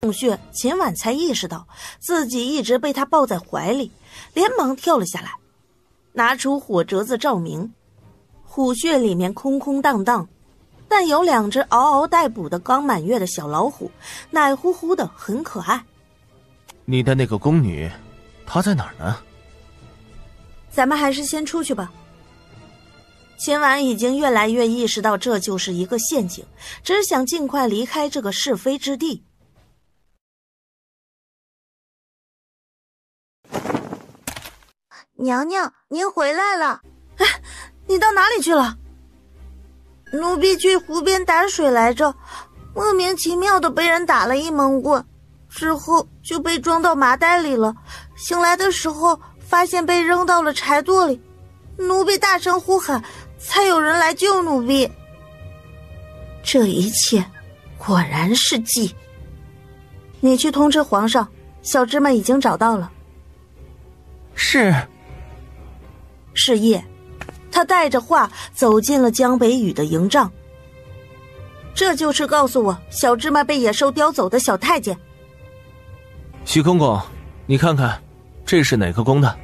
洞穴，秦婉才意识到自己一直被他抱在怀里，连忙跳了下来，拿出火折子照明。虎穴里面空空荡荡，但有2只嗷嗷待哺的刚满月的小老虎，奶乎乎的，很可爱。你的那个宫女，她在哪儿呢？咱们还是先出去吧。秦婉已经越来越意识到这就是一个陷阱，只想尽快离开这个是非之地。娘娘，您回来了。哎，你到哪里去了？奴婢去湖边打水来着，莫名其妙的被人打了一闷棍，之后就被装到麻袋里了。醒来的时候发现被扔到了柴垛里，奴婢大声呼喊，才有人来救奴婢。这一切果然是计。你去通知皇上，小芝麻已经找到了。是。是夜，他带着话走进了江北宇的营帐。这就是告诉我小芝麻被野兽叼走的小太监。徐公公，你看看，这是哪个宫的？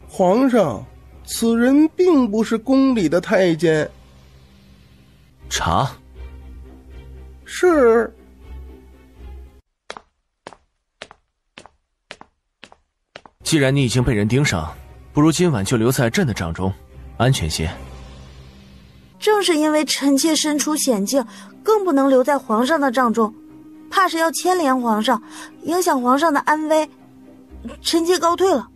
皇上，此人并不是宫里的太监。查。是。既然你已经被人盯上，不如今晚就留在朕的帐中，安全些。正是因为臣妾身处险境，更不能留在皇上的帐中，怕是要牵连皇上，影响皇上的安危。臣妾告退了。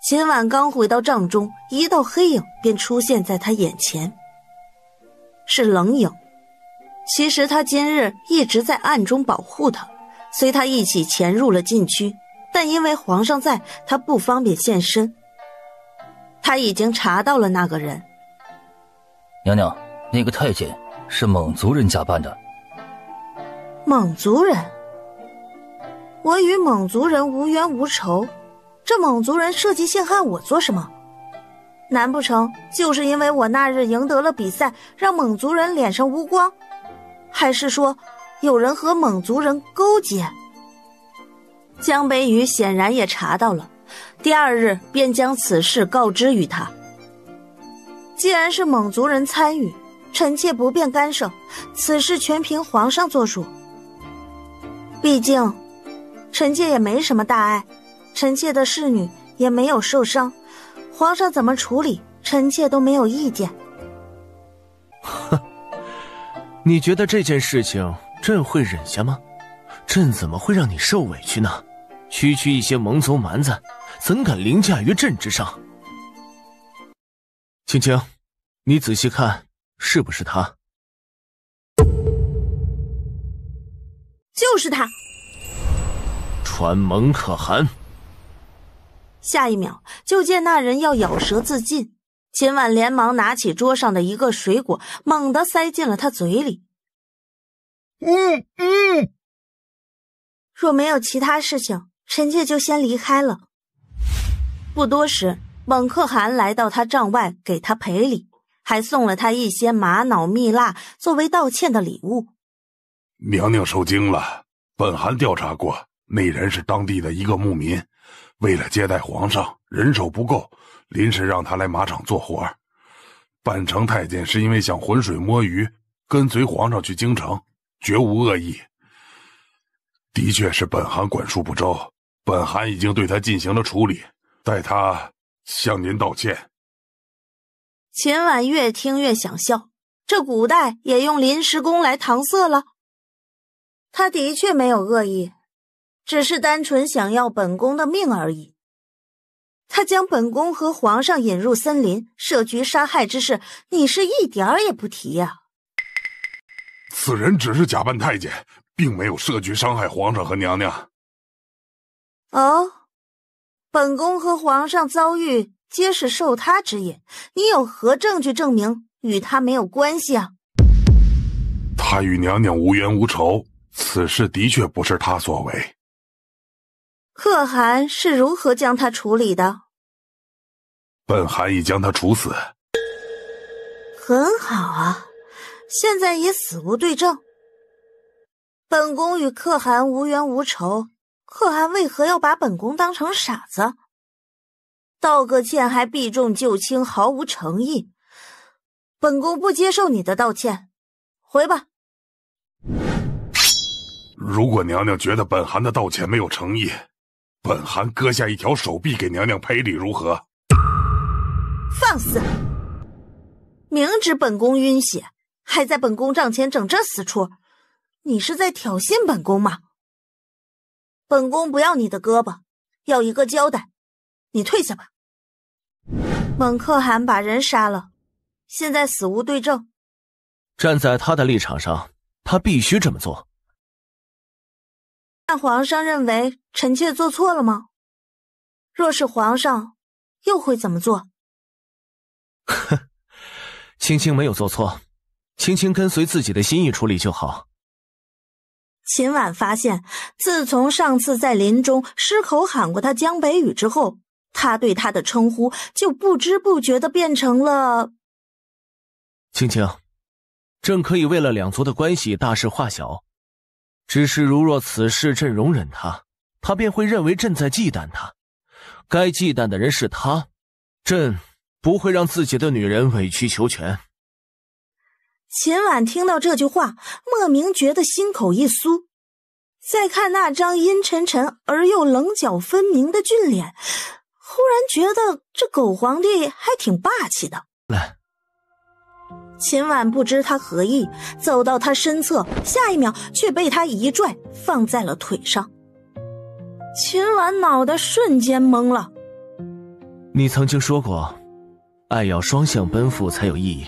秦婉刚回到帐中，一道黑影便出现在他眼前，是冷影。其实他今日一直在暗中保护他，随他一起潜入了禁区，但因为皇上在，他不方便现身。他已经查到了那个人。娘娘，那个太监是蒙族人假扮的。蒙族人？我与蒙族人无冤无仇，这蒙族人设计陷害我做什么？难不成就是因为我那日赢得了比赛，让蒙族人脸上无光？还是说有人和蒙族人勾结？江北宇显然也查到了，第2日便将此事告知于他。既然是蒙族人参与，臣妾不便干涉，此事全凭皇上作主。毕竟臣妾也没什么大碍，臣妾的侍女也没有受伤，皇上怎么处理，臣妾都没有意见。哼，你觉得这件事情朕会忍下吗？朕怎么会让你受委屈呢？区区一些蒙族蛮子，怎敢凌驾于朕之上？青青，你仔细看，是不是他？就是他。传蒙可汗。下一秒，就见那人要咬舌自尽，秦婉连忙拿起桌上的一个水果，猛地塞进了他嘴里。若没有其他事情，臣妾就先离开了。不多时，蒙可汗来到他帐外，给他赔礼，还送了他一些玛瑙蜜蜡作为道歉的礼物。娘娘受惊了，本汗调查过，那人是当地的一个牧民，为了接待皇上，人手不够，临时让他来马场做活。扮成太监是因为想浑水摸鱼，跟随皇上去京城，绝无恶意。的确是本汗管束不周，本汗已经对他进行了处理，代他向您道歉。秦婉越听越想笑，这古代也用临时工来搪塞了。他的确没有恶意，只是单纯想要本宫的命而已。他将本宫和皇上引入森林，设局杀害之事，你是一点儿也不提呀。此人只是假扮太监，并没有设局伤害皇上和娘娘。哦，本宫和皇上遭遇皆是受他之引，你有何证据证明与他没有关系啊？他与娘娘无冤无仇，此事的确不是他所为。可汗是如何将他处理的？本汗已将他处死。很好啊，现在也死无对证。本宫与可汗无冤无仇，可汗为何要把本宫当成傻子？道个歉还避重就轻，毫无诚意。本宫不接受你的道歉，回吧。如果娘娘觉得本汗的道歉没有诚意，本汗割下一条手臂给娘娘赔礼如何？放肆！明知本宫晕血，还在本宫帐前整这死出，你是在挑衅本宫吗？本宫不要你的胳膊，要一个交代，你退下吧。蒙可汗把人杀了，现在死无对证。站在他的立场上，他必须这么做。那皇上认为臣妾做错了吗？若是皇上，又会怎么做？哼，青青没有做错，青青跟随自己的心意处理就好。秦婉发现，自从上次在林中失口喊过他江北语之后，他对他的称呼就不知不觉地变成了青青，朕可以为了两族的关系大事化小，只是如若此事朕容忍他，他便会认为朕在忌惮他。该忌惮的人是他，朕不会让自己的女人委曲求全。秦婉听到这句话，莫名觉得心口一酥。再看那张阴沉沉而又棱角分明的俊脸，忽然觉得这狗皇帝还挺霸气的。来，秦婉不知他何意，走到他身侧，下一秒却被他一拽放在了腿上。秦婉脑袋瞬间懵了。你曾经说过，爱要双向奔赴才有意义，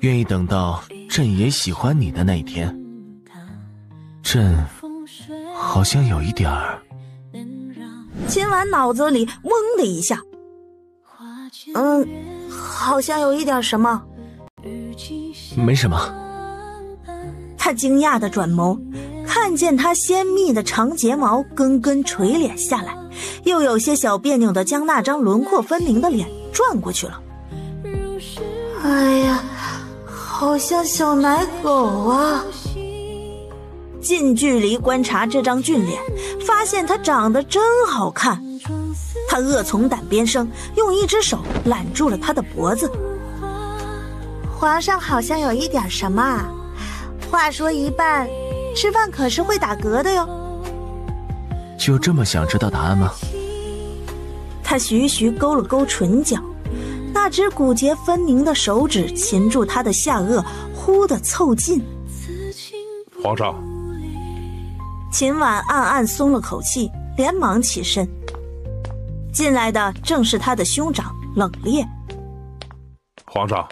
愿意等到朕也喜欢你的那一天。朕好像有一点儿……秦婉脑子里嗡的一下，好像有一点什么。没什么。他惊讶地转眸，看见他鲜密的长睫毛根根垂敛下来，又有些小别扭地将那张轮廓分明的脸转过去了。哎呀，好像小奶狗啊！近距离观察这张俊脸，发现他长得真好看。他恶从胆边生，用一只手揽住了他的脖子。皇上好像有一点什么啊？话说一半，吃饭可是会打嗝的哟。就这么想知道答案吗？他徐徐勾了勾唇角，那只骨节分明的手指擒住他的下颚，忽地凑近。皇上。秦婉暗暗松了口气，连忙起身。进来的正是他的兄长冷冽。皇上，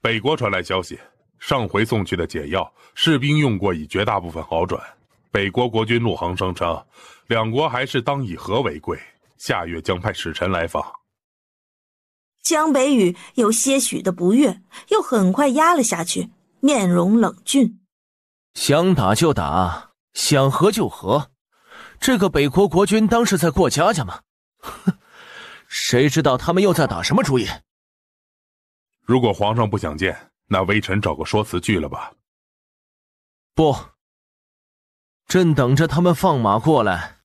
北国传来消息，上回送去的解药，士兵用过已绝大部分好转。北国国君陆衡声称，两国还是当以和为贵，下月将派使臣来访。江北宇有些许的不悦，又很快压了下去，面容冷峻。想打就打，想和就和，这个北国国君当是在过家家吗？哼，谁知道他们又在打什么主意？如果皇上不想见，那微臣找个说辞拒了吧。不，朕等着他们放马过来。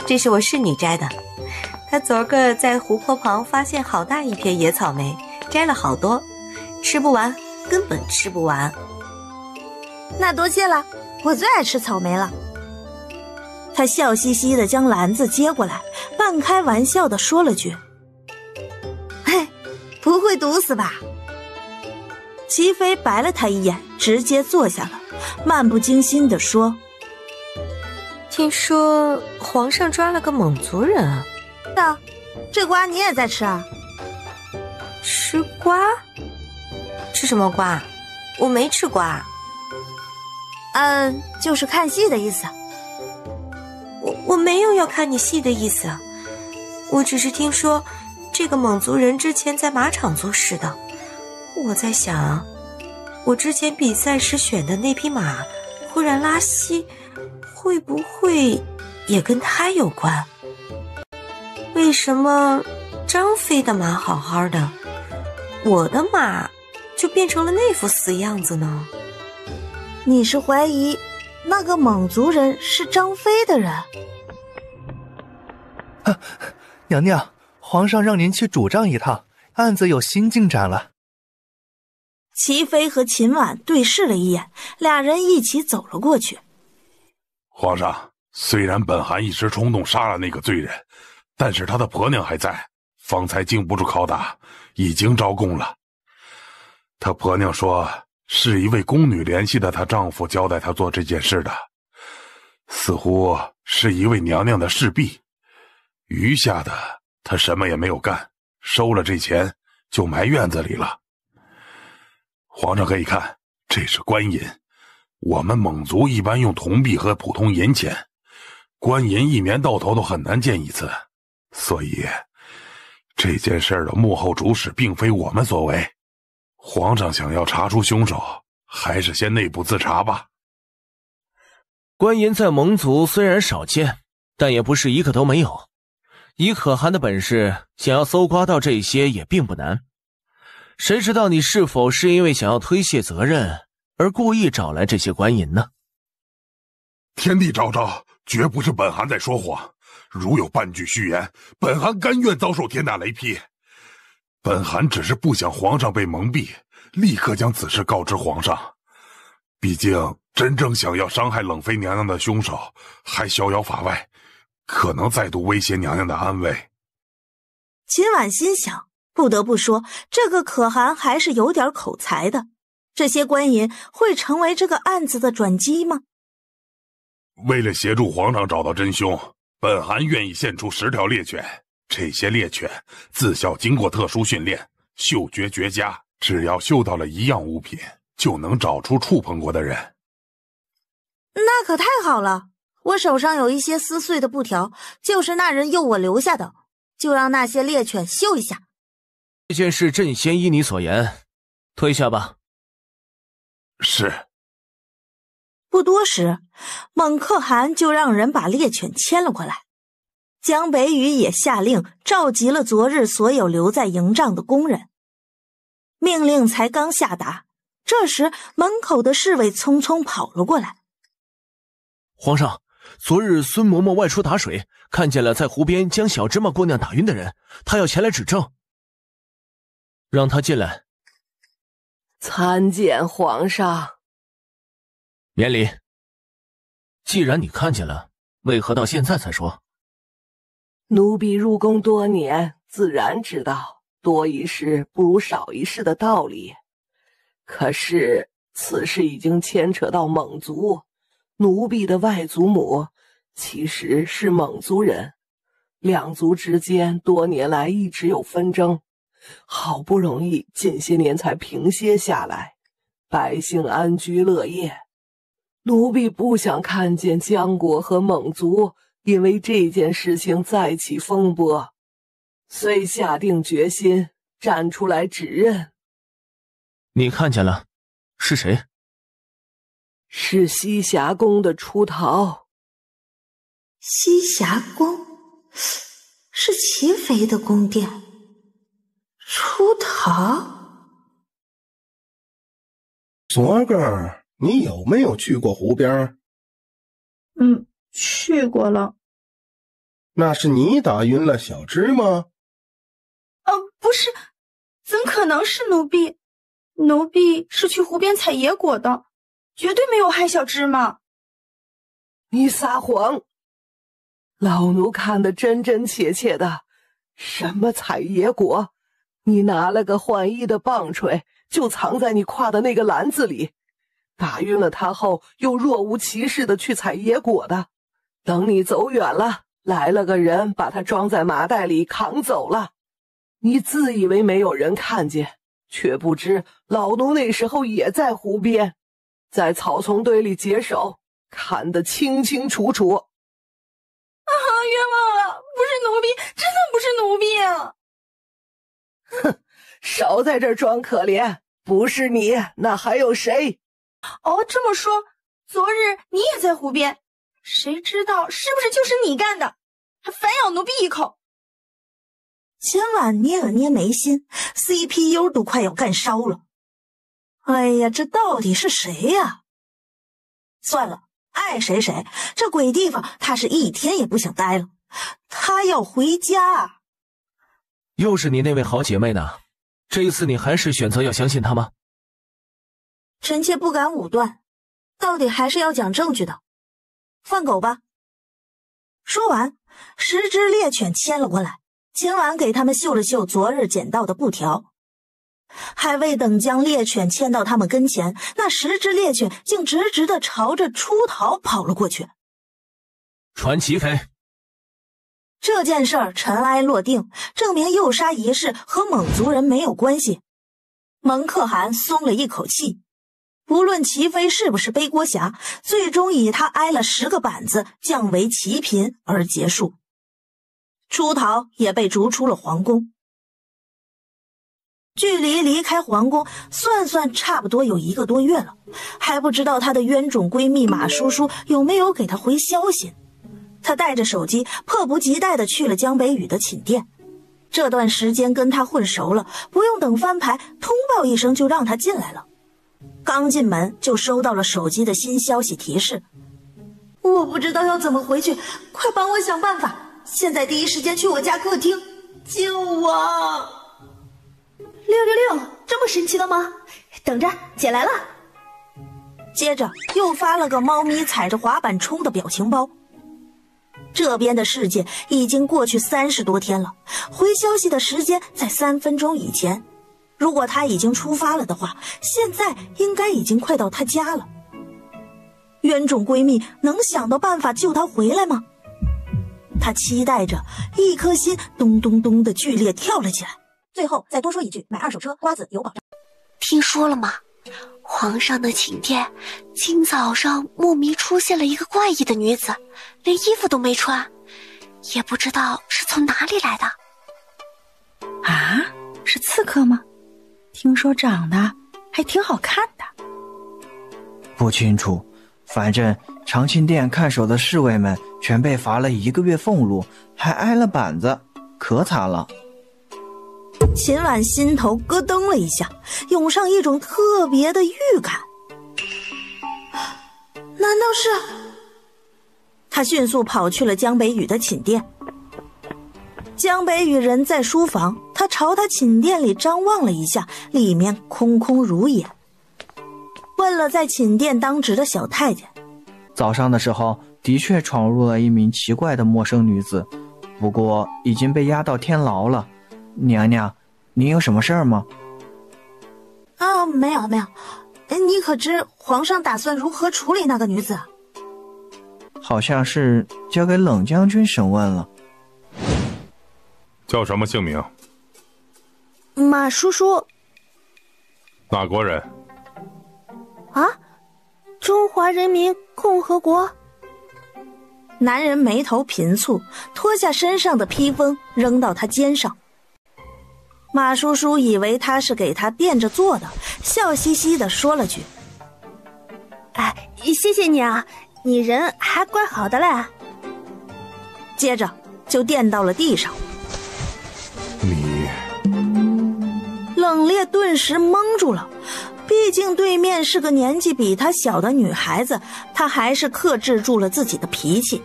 这是我侍女摘的，她昨个在湖泊旁发现好大一片野草莓，摘了好多，吃不完，根本吃不完。那多谢了，我最爱吃草莓了。他笑嘻嘻地将篮子接过来，半开玩笑地说了句：“嘿，不会毒死吧？”齐飞白了他一眼，直接坐下了，漫不经心地说：“听说皇上抓了个蒙族人啊？那这瓜你也在吃啊？”吃瓜？吃什么瓜？我没吃瓜。就是看戏的意思。我没有要看你戏的意思，我只是听说这个蒙族人之前在马场做事的。我在想，我之前比赛时选的那匹马忽然拉稀，会不会也跟他有关？为什么张飞的马好好的，我的马就变成了那副死样子呢？你是怀疑那个蒙族人是张飞的人？娘娘，皇上让您去主帐一趟，案子有新进展了。齐飞和秦婉对视了一眼，俩人一起走了过去。皇上，虽然本汗一时冲动杀了那个罪人，但是他的婆娘还在，方才经不住拷打，已经招供了。她婆娘说是一位宫女联系的她丈夫交代她做这件事的，似乎是一位娘娘的侍婢，余下的她什么也没有干，收了这钱就埋院子里了。皇上可以看，这是官银，我们蒙族一般用铜币和普通银钱，官银一年到头都很难见一次，所以这件事的幕后主使并非我们所为。皇上想要查出凶手，还是先内部自查吧。官银在蒙族虽然少见，但也不是一个都没有。以可汗的本事，想要搜刮到这些也并不难。谁知道你是否是因为想要推卸责任而故意找来这些官银呢？天地昭昭，绝不是本汗在说谎，如有半句虚言，本汗甘愿遭受天打雷劈。本汗只是不想皇上被蒙蔽，立刻将此事告知皇上。毕竟真正想要伤害冷妃娘娘的凶手还逍遥法外，可能再度威胁娘娘的安危。秦婉心想，不得不说，这个可汗还是有点口才的。这些官银会成为这个案子的转机吗？为了协助皇上找到真凶，本汗愿意献出10条猎犬。这些猎犬自小经过特殊训练，嗅觉绝佳，只要嗅到了一样物品，就能找出触碰过的人。那可太好了，我手上有一些撕碎的布条，就是那人诱我留下的，就让那些猎犬嗅一下。这件事朕先依你所言，退下吧。是。不多时，蒙可汗就让人把猎犬牵了过来。江北宇也下令召集了昨日所有留在营帐的工人。命令才刚下达，这时门口的侍卫匆匆跑了过来。皇上，昨日孙嬷嬷外出打水，看见了在湖边将小芝麻姑娘打晕的人，她要前来指证。让她进来。参见皇上。免礼。既然你看见了，为何到现在才说？奴婢入宫多年，自然知道多一事不如少一事的道理。可是此事已经牵扯到蒙族，奴婢的外祖母其实是蒙族人，两族之间多年来一直有纷争，好不容易近些年才平歇下来，百姓安居乐业。奴婢不想看见江国和蒙族因为这件事情再起风波，遂下定决心站出来指认。你看见了？是谁？是西霞宫的出逃。西霞宫是齐妃的宫殿。出逃？昨个你有没有去过湖边？去过了。那是你打晕了小芝吗？不是，怎可能是奴婢？奴婢是去湖边采野果的，绝对没有害小芝麻。你撒谎！老奴看得真真切切的，什么采野果？你拿了个换衣的棒槌，就藏在你挎的那个篮子里，打晕了他后，又若无其事的去采野果的。等你走远了，来了个人把他装在麻袋里扛走了。你自以为没有人看见，却不知老奴那时候也在湖边，在草丛堆里解手，看得清清楚楚。冤枉了，不是奴婢，真的不是奴婢啊！哼，少在这儿装可怜，不是你，那还有谁？这么说，昨日你也在湖边，谁知道是不是就是你干的？还反咬奴婢一口。秦婉捏了捏眉心， CPU 都快要干烧了。哎呀，这到底是谁呀？算了，爱谁谁，这鬼地方他是一天也不想待了，他要回家。又是你那位好姐妹呢，这一次你还是选择要相信她吗？臣妾不敢武断，到底还是要讲证据的。放狗吧。说完，10只猎犬牵了过来，秦婉给他们嗅了嗅昨日捡到的布条。还未等将猎犬牵到他们跟前，那10只猎犬竟直直地朝着出逃跑了过去。传齐妃。这件事儿尘埃落定，证明诱杀一事和蒙族人没有关系。蒙可汗松了一口气，无论齐妃是不是背锅侠，最终以他挨了10个板子降为齐嫔而结束。出逃也被逐出了皇宫。距离离开皇宫算算差不多有1个多月了，还不知道她的冤种闺蜜马叔叔有没有给她回消息。她带着手机迫不及待地去了江北宇的寝殿。这段时间跟他混熟了，不用等翻牌，通报一声就让他进来了。刚进门就收到了手机的新消息提示。我不知道要怎么回去，快帮我想办法！现在第一时间去我家客厅，救我！666，这么神奇的吗？等着，姐来了。接着又发了个猫咪踩着滑板冲的表情包。这边的事件已经过去30多天了，回消息的时间在3分钟以前。如果他已经出发了的话，现在应该已经快到他家了。冤种闺蜜能想到办法救他回来吗？他期待着，一颗心咚咚咚的剧烈跳了起来。最后再多说一句，买2手车，瓜子有保障。听说了吗？皇上的寝殿今早上莫名出现了一个怪异的女子，连衣服都没穿，也不知道是从哪里来的。啊，是刺客吗？听说长得还挺好看的。不清楚，反正长庆殿看守的侍卫们全被罚了1个月俸禄，还挨了板子，可惨了。秦婉心头咯噔了一下，涌上一种特别的预感。难道是？他迅速跑去了江北宇的寝殿。江北宇人在书房，他朝他寝殿里张望了一下，里面空空如也。问了在寝殿当值的小太监，早上的时候的确闯入了一名奇怪的陌生女子，不过已经被押到天牢了。娘娘，你有什么事儿吗？没有。你可知皇上打算如何处理那个女子？好像是交给冷将军审问了。叫什么姓名？马叔叔。哪国人？啊，中华人民共和国。男人眉头频蹙，脱下身上的披风扔到他肩上。马叔叔以为他是给他垫着坐的，笑嘻嘻地说了句：谢谢你啊，你人还怪好的嘞。接着就垫到了地上。你……冷冽顿时懵住了，毕竟对面是个年纪比他小的女孩子，他还是克制住了自己的脾气。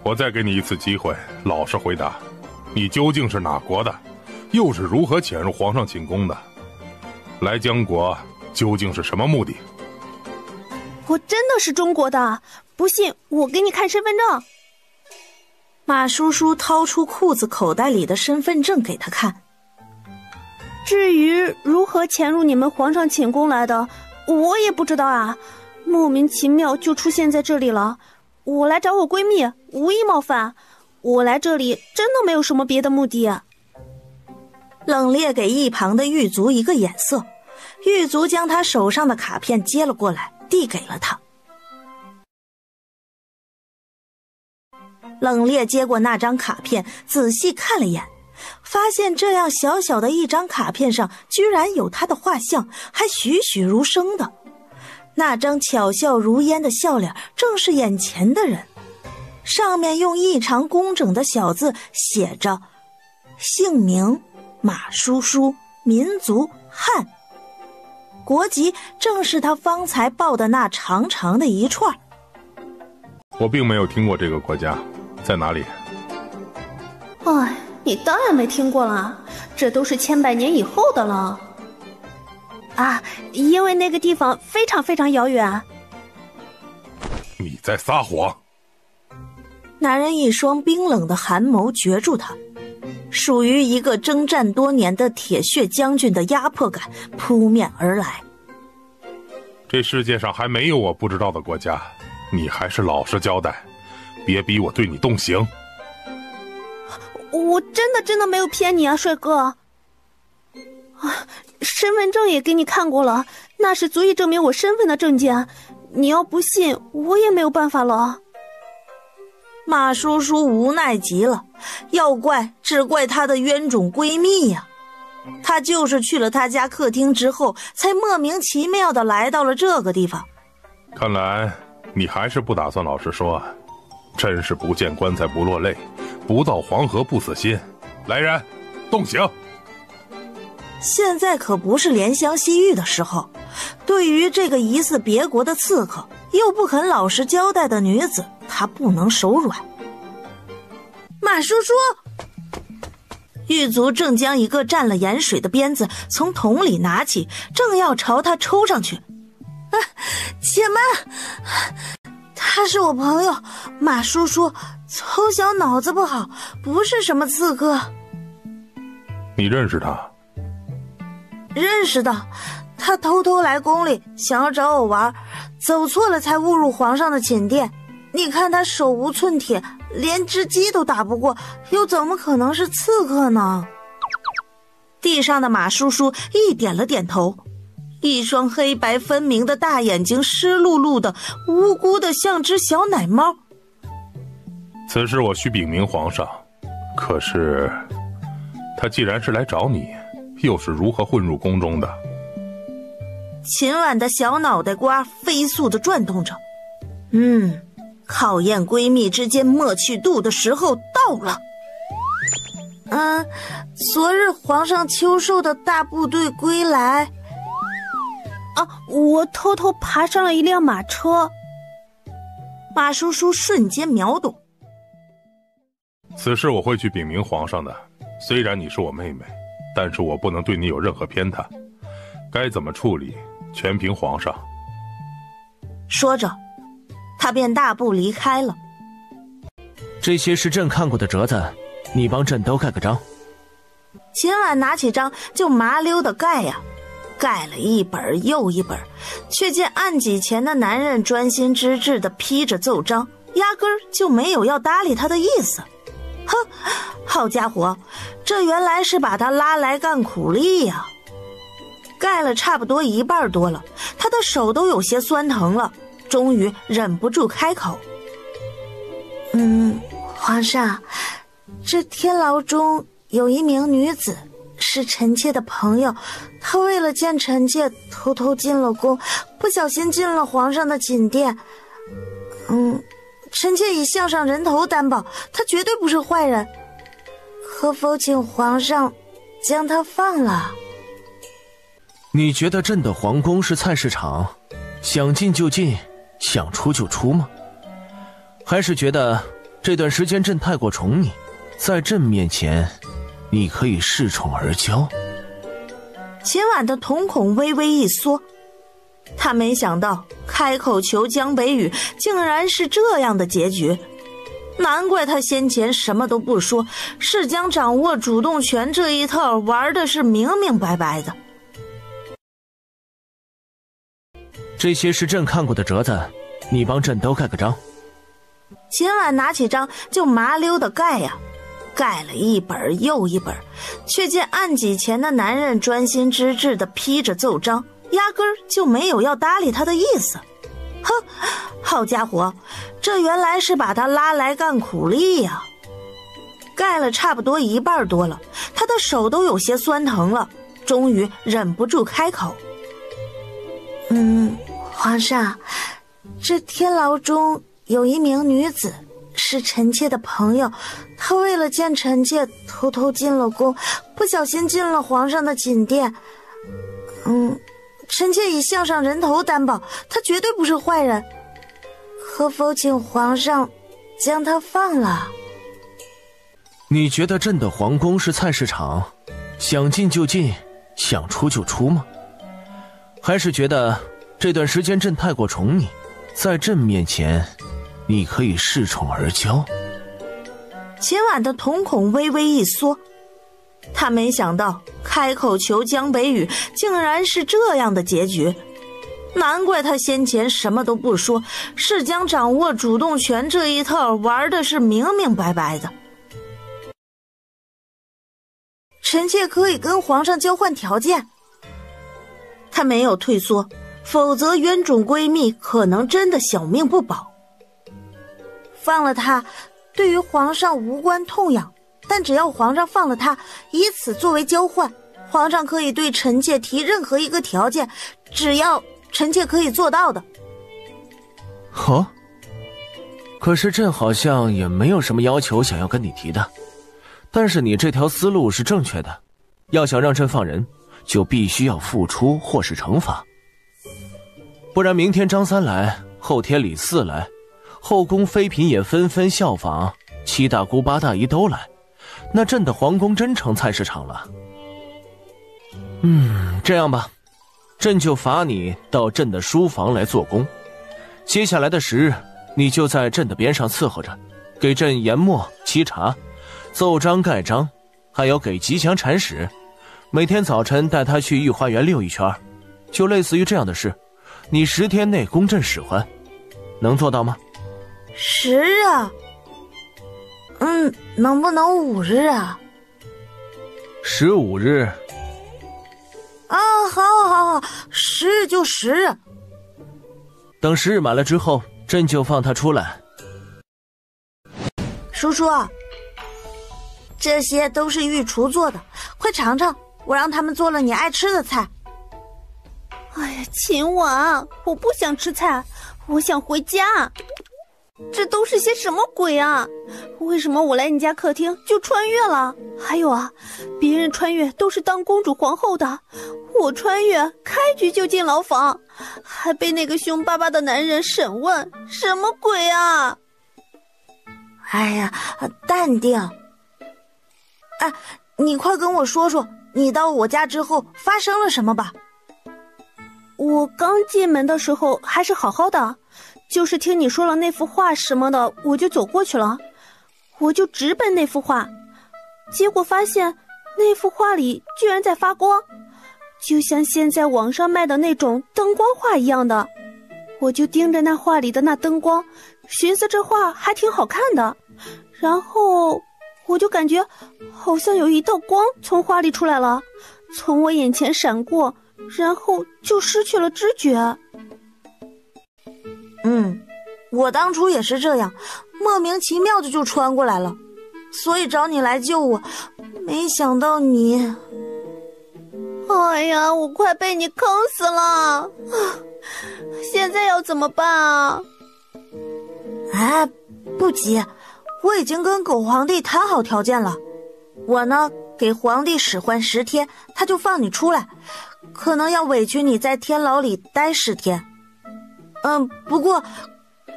我再给你一次机会，老实回答，你究竟是哪国的？又是如何潜入皇上寝宫的？来江国究竟是什么目的？我真的是中国的，不信我给你看身份证。马叔叔掏出裤子口袋里的身份证给他看。至于如何潜入你们皇上寝宫来的，我也不知道啊，莫名其妙就出现在这里了。我来找我闺蜜，无意冒犯，我来这里真的没有什么别的目的。冷冽给一旁的狱卒一个眼色，狱卒将他手上的卡片接了过来，递给了他。冷冽接过那张卡片，仔细看了眼，发现这样小小的一张卡片上居然有他的画像，还栩栩如生的。那张巧笑如烟的笑脸正是眼前的人，上面用异常工整的小字写着姓名马叔叔，民族汉。国籍正是他方才报的那长长的一串。我并没有听过这个国家，在哪里？哎，你当然没听过了，这都是千百年以后的了。啊，因为那个地方非常非常遥远。你在撒谎！男人一双冰冷的寒眸攫住他，属于一个征战多年的铁血将军的压迫感扑面而来。这世界上还没有我不知道的国家，你还是老实交代，别逼我对你动刑。我真的没有骗你啊，帅哥。啊，身份证也给你看过了，那是足以证明我身份的证件，你要不信我也没有办法了。马叔叔无奈极了，要怪只怪她的冤种闺蜜呀。她就是去了她家客厅之后，才莫名其妙地来到了这个地方。看来你还是不打算老实说啊，真是不见棺材不落泪，不到黄河不死心。来人，动刑！现在可不是怜香惜玉的时候，对于这个疑似别国的刺客，又不肯老实交代的女子，他不能手软。马叔叔，狱卒正将一个沾了盐水的鞭子从桶里拿起，正要朝他抽上去。啊，且慢！他是我朋友马叔叔，从小脑子不好，不是什么刺客。你认识他？认识的，他偷偷来宫里，想要找我玩，走错了才误入皇上的寝殿。你看他手无寸铁，连只鸡都打不过，又怎么可能是刺客呢？地上的马叔叔一点了点头，一双黑白分明的大眼睛湿漉漉的，无辜的像只小奶猫。此事我需禀明皇上，可是他既然是来找你，又是如何混入宫中的？秦婉的小脑袋瓜飞速地转动着，考验闺蜜之间默契度的时候到了。昨日皇上秋收的大部队归来，我偷偷爬上了一辆马车。马叔叔瞬间秒懂。此事我会去禀明皇上的，虽然你是我妹妹，但是我不能对你有任何偏袒，该怎么处理全凭皇上。说着，他便大步离开了。这些是朕看过的折子，你帮朕都盖个章。秦婉拿起章就麻溜的盖呀，盖了一本又一本，却见案几前的男人专心致志地批着奏章，压根儿就没有要搭理他的意思。哼，好家伙，这原来是把他拉来干苦力呀！盖了差不多一半多了，他的手都有些酸疼了，终于忍不住开口：皇上，这天牢中有一名女子，是臣妾的朋友，她为了见臣妾，偷偷进了宫，不小心进了皇上的寝殿。臣妾以项上人头担保，她绝对不是坏人，可否请皇上将她放了？你觉得朕的皇宫是菜市场，想进就进，想出就出吗？还是觉得这段时间朕太过宠你，在朕面前你可以恃宠而骄？秦婉的瞳孔微微一缩，他没想到开口求江北雨竟然是这样的结局，难怪他先前什么都不说，是将掌握主动权这一套玩的是明明白白的。这些是朕看过的折子，你帮朕都盖个章。秦婉拿起章就麻溜的盖呀，盖了一本又一本，却见案几前的男人专心致志地批着奏章，压根儿就没有要搭理他的意思。哼，好家伙，这原来是把他拉来干苦力呀！盖了差不多一半多了，他的手都有些酸疼了，终于忍不住开口：皇上，这天牢中有一名女子，是臣妾的朋友，她为了见臣妾，偷偷进了宫，不小心进了皇上的寝殿。臣妾以项上人头担保，他绝对不是坏人。可否请皇上将他放了？你觉得朕的皇宫是菜市场，想进就进，想出就出吗？还是觉得这段时间朕太过宠你，在朕面前你可以恃宠而骄？秦婉的瞳孔微微一缩，他没想到开口求江北雨竟然是这样的结局，难怪他先前什么都不说，是将掌握主动权这一套玩的是明明白白的。臣妾可以跟皇上交换条件。他没有退缩，否则冤种闺蜜可能真的小命不保。放了他，对于皇上无关痛痒，但只要皇上放了他，以此作为交换，皇上可以对臣妾提任何一个条件，只要臣妾可以做到的。哦，可是朕好像也没有什么要求想要跟你提的，但是你这条思路是正确的，要想让朕放人，就必须要付出或是惩罚，不然明天张三来，后天李四来，后宫妃嫔也纷纷效仿，七大姑八大姨都来，那朕的皇宫真成菜市场了。这样吧，朕就罚你到朕的书房来做工，接下来的10日，你就在朕的边上伺候着，给朕研墨沏茶，奏章盖章，还有给吉祥铲屎，每天早晨带他去御花园溜一圈，就类似于这样的事，你10天内供朕使唤，能做到吗？10日啊？能不能5日啊？15日。啊，好，10日就10日。等10日满了之后，朕就放他出来。叔叔，这些都是御厨做的，快尝尝，我让他们做了你爱吃的菜。哎呀，秦婉，我不想吃菜，我想回家。这都是些什么鬼啊？为什么我来你家客厅就穿越了？还有啊，别人穿越都是当公主皇后的，我穿越开局就进牢房，还被那个凶巴巴的男人审问，什么鬼啊？哎呀，淡定。哎，你快跟我说说，你到我家之后发生了什么吧？我刚进门的时候还是好好的，就是听你说了那幅画什么的，我就走过去了，我就直奔那幅画，结果发现那幅画里居然在发光，就像现在网上卖的那种灯光画一样的。我就盯着那画里的那灯光，寻思这画还挺好看的，然后我就感觉好像有一道光从画里出来了，从我眼前闪过，然后就失去了知觉。我当初也是这样，莫名其妙的就穿过来了，所以找你来救我，没想到你……哎呀，我快被你坑死了！现在要怎么办啊？哎，不急，我已经跟狗皇帝谈好条件了。我呢，给皇帝使唤10天，他就放你出来，可能要委屈你在天牢里待10天。不过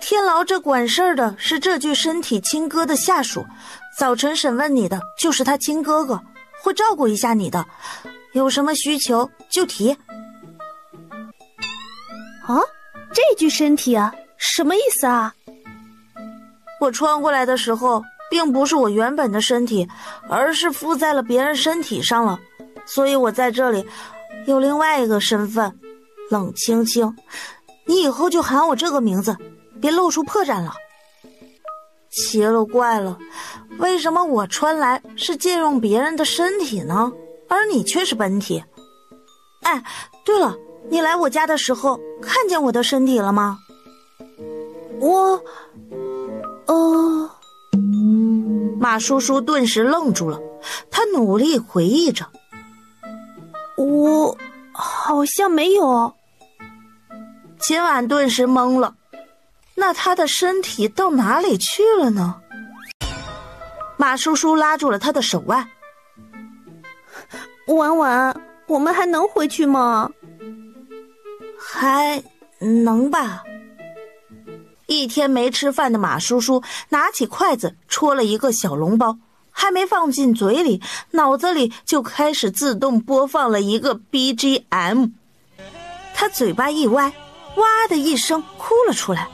天牢这管事儿的是这具身体亲哥的下属，早晨审问你的就是他亲哥哥，会照顾一下你的，有什么需求就提。啊，这具身体啊，什么意思啊？我穿过来的时候并不是我原本的身体，而是附在了别人身体上了，所以我在这里有另外一个身份，冷清清，你以后就喊我这个名字，别露出破绽了。奇了怪了，为什么我穿来是借用别人的身体呢，而你却是本体？哎，对了，你来我家的时候看见我的身体了吗？马叔叔顿时愣住了，他努力回忆着。我好像没有。秦婉顿时懵了，那他的身体到哪里去了呢？马叔叔拉住了他的手腕。婉婉，我们还能回去吗？还能吧。一天没吃饭的马叔叔拿起筷子戳了一个小笼包，还没放进嘴里，脑子里就开始自动播放了一个 BGM。 他嘴巴一歪，哇的一声哭了出来。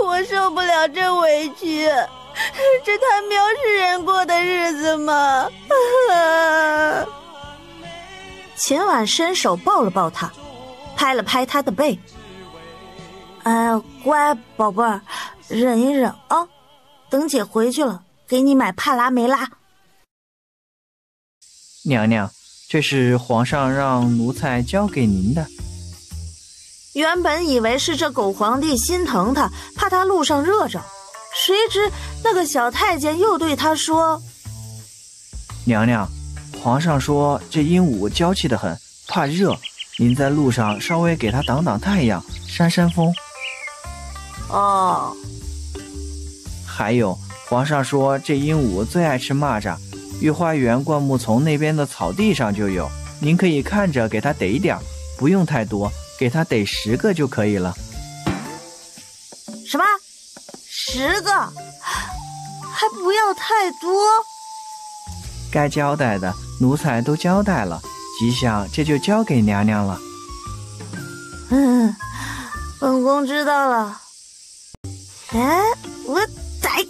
我受不了这委屈，这他喵是人过的日子吗？秦婉伸手抱了抱他，拍了拍他的背。乖宝贝儿，忍一忍啊，等姐回去了给你买帕拉梅拉。娘娘，这是皇上让奴才交给您的。原本以为是这狗皇帝心疼他，怕他路上热着，谁知那个小太监又对他说：娘娘，皇上说这鹦鹉娇气得很，怕热，您在路上稍微给它挡挡太阳，扇扇风。哦。还有，皇上说这鹦鹉最爱吃蚂蚱，御花园灌木丛那边的草地上就有，您可以看着给它逮一点，不用太多，给它逮10个就可以了。什么？10个？还不要太多？该交代的奴才都交代了，吉祥这就交给娘娘了。本宫知道了。我逮，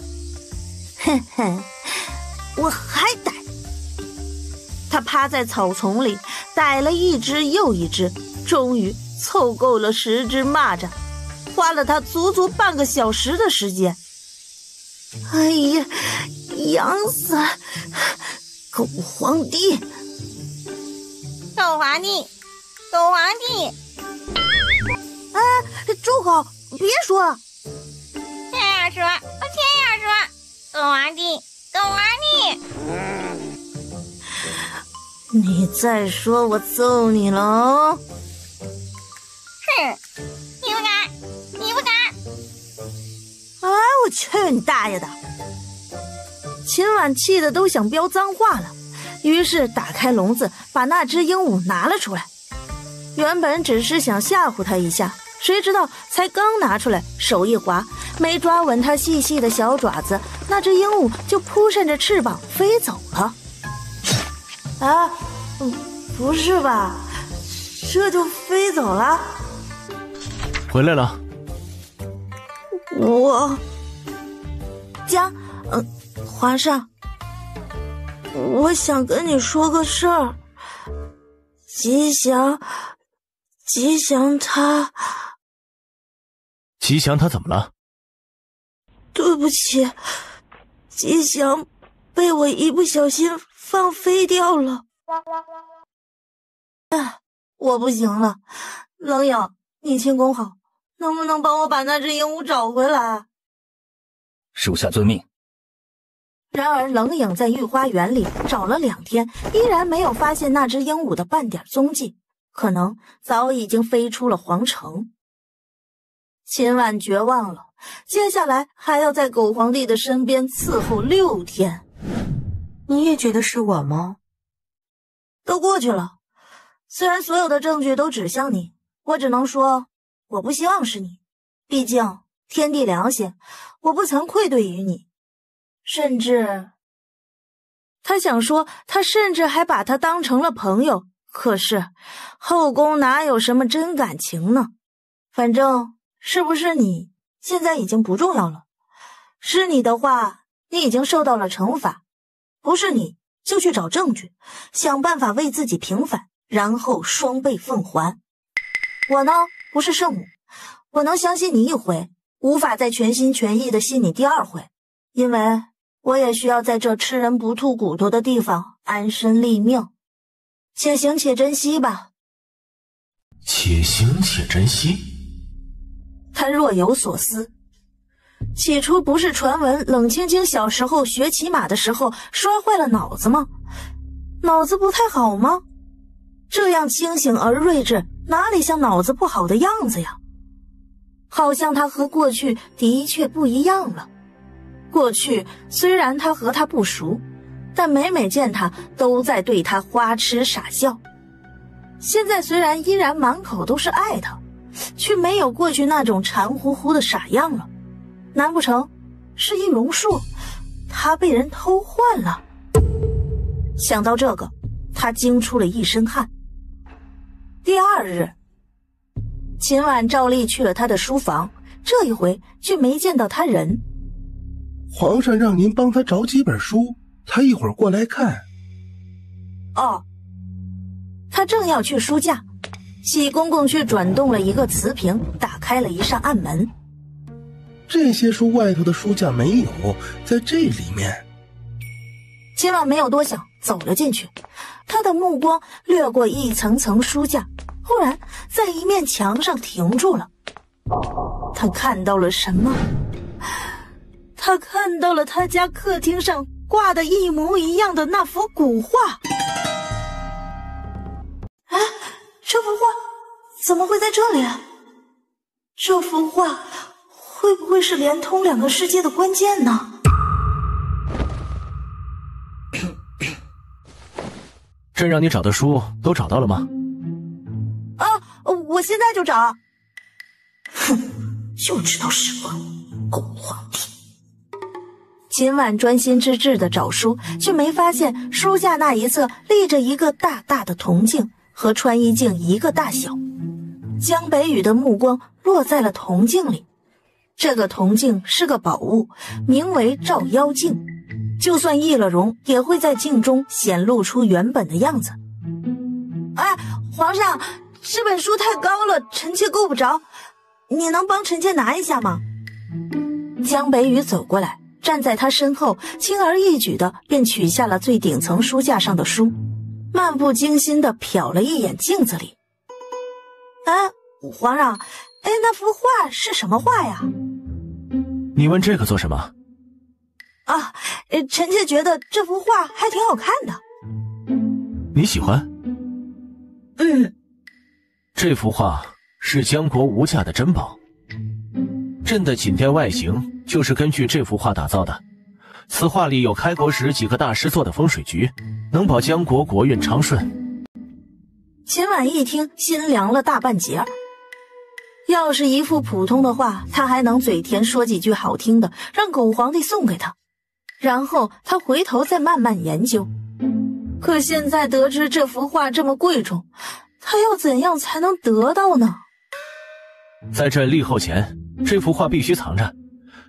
我还逮。他趴在草丛里逮了一只又一只，终于凑够了10只蚂蚱，花了他足足半个小时的时间。哎呀，痒死了！狗皇帝，狗皇帝，狗皇帝！住口！别说了。偏要说，我偏要说，狗皇帝，狗皇帝！你再说，我揍你了哦！哼，你不敢，你不敢！我去你大爷的！秦婉气得都想飙脏话了，于是打开笼子，把那只鹦鹉拿了出来。原本只是想吓唬他一下，谁知道才刚拿出来，手一滑，没抓稳它细细的小爪子，那只鹦鹉就扑扇着翅膀飞走了。不是吧？这就飞走了？回来了。皇上，我想跟你说个事儿。吉祥他怎么了？对不起，吉祥被我一不小心放飞掉了。我不行了，冷影，你轻功好，能不能帮我把那只鹦鹉找回来？属下遵命。然而冷影在御花园里找了2天，依然没有发现那只鹦鹉的半点踪迹，可能早已经飞出了皇城。秦婉绝望了，接下来还要在狗皇帝的身边伺候6天。你也觉得是我吗？都过去了，虽然所有的证据都指向你，我只能说我不希望是你，毕竟天地良心，我不曾愧对于你，甚至他想说他甚至还把他当成了朋友，可是后宫哪有什么真感情呢？反正是不是你现在已经不重要了，是你的话你已经受到了惩罚，不是你就去找证据，想办法为自己平反，然后双倍奉还。我呢不是圣母，我能相信你1回，无法再全心全意的信你第2回，因为我也需要在这吃人不吐骨头的地方安身立命。且行且珍惜吧。且行且珍惜。他若有所思。起初不是传闻冷清清小时候学骑马的时候摔坏了脑子吗？脑子不太好吗？这样清醒而睿智，哪里像脑子不好的样子呀？好像他和过去的确不一样了。过去虽然他和他不熟，但每每见他都在对他花痴傻笑。现在虽然依然满口都是爱他，却没有过去那种馋乎乎的傻样了。难不成是一榕树，他被人偷换了？想到这个，他惊出了一身汗。第二日，秦婉照例去了他的书房，这一回却没见到他人。皇上让您帮他找几本书，他一会儿过来看。哦，他正要去书架，喜公公却转动了一个瓷瓶，打开了一扇暗门。这些书外头的书架没有，在这里面。秦婉没有多想，走了进去。他的目光掠过一层层书架，忽然在一面墙上停住了。他看到了什么？他看到了他家客厅上挂的一模一样的那幅古画。哎，这幅画怎么会在这里啊？这幅画会不会是连通两个世界的关键呢？朕让你找的书都找到了吗？啊，我现在就找。哼，就知道使唤狗皇帝。秦婉专心致志地找书，却没发现书架那一侧立着一个大大的铜镜，和穿衣镜一个大小。江北宇的目光落在了铜镜里，这个铜镜是个宝物，名为照妖镜，就算易了容，也会在镜中显露出原本的样子。哎，皇上，这本书太高了，臣妾够不着，你能帮臣妾拿一下吗？江北宇走过来，站在他身后，轻而易举的便取下了最顶层书架上的书，漫不经心的瞟了一眼镜子里。哎，皇上，那幅画是什么画呀？你问这个做什么？啊，臣妾觉得这幅画还挺好看的。你喜欢？嗯。这幅画是江国无价的珍宝，朕的寝殿外形就是根据这幅画打造的。此画里有开国时几个大师做的风水局，能保江国国运昌顺。秦婉一听，心凉了大半截。要是一幅普通的画，他还能嘴甜说几句好听的，让狗皇帝送给他，然后他回头再慢慢研究。可现在得知这幅画这么贵重，他要怎样才能得到呢？在朕立后前，这幅画必须藏着，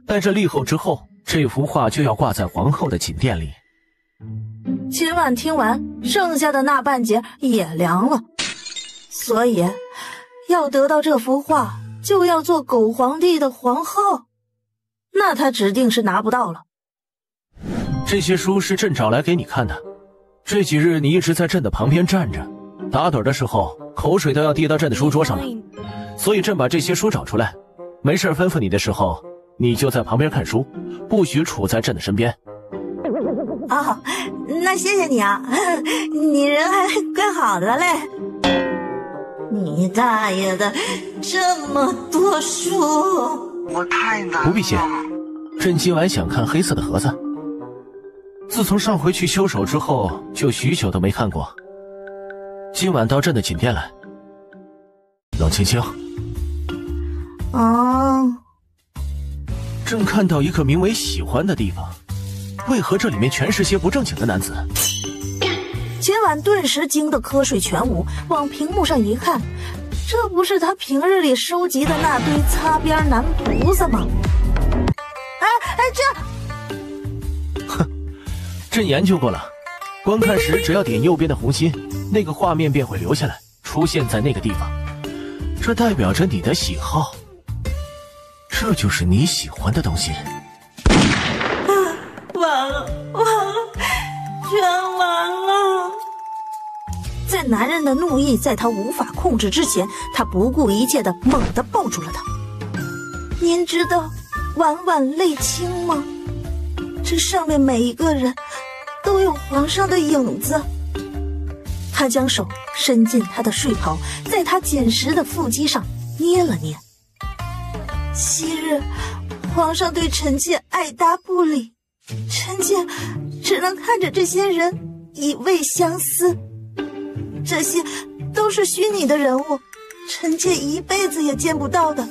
待朕立后之后，这幅画就要挂在皇后的寝殿里。秦婉听完，剩下的那半截也凉了。所以要得到这幅画，就要做狗皇帝的皇后，那他指定是拿不到了。这些书是朕找来给你看的，这几日你一直在朕的旁边站着，打盹的时候口水都要滴到朕的书桌上了，所以朕把这些书找出来，没事吩咐你的时候，你就在旁边看书，不许处在朕的身边。哦，那谢谢你啊，你人还怪好的嘞。你大爷的，这么多书，我太难了。不必谢，朕今晚想看黑色的盒子，自从上回去修手之后，就许久都没看过。今晚到朕的寝殿来。冷清清。朕看到一个名为喜欢的地方，为何这里面全是些不正经的男子？秦婉顿时惊得瞌睡全无，往屏幕上一看，这不是他平日里收集的那堆擦边男菩萨吗？哼，朕研究过了，观看时只要点右边的红心，那个画面便会留下来，出现在那个地方，这代表着你的喜好，这就是你喜欢的东西。完了，全完了！在男人的怒意在他无法控制之前，他不顾一切的猛地抱住了他。您知道晚晚泪清吗？这上面每一个人都有皇上的影子。他将手伸进他的睡袍，在他紧实的腹肌上捏了捏。昔日皇上对臣妾爱答不理，臣只能看着这些人以慰相思。这些都是虚拟的人物，臣妾一辈子也见不到的。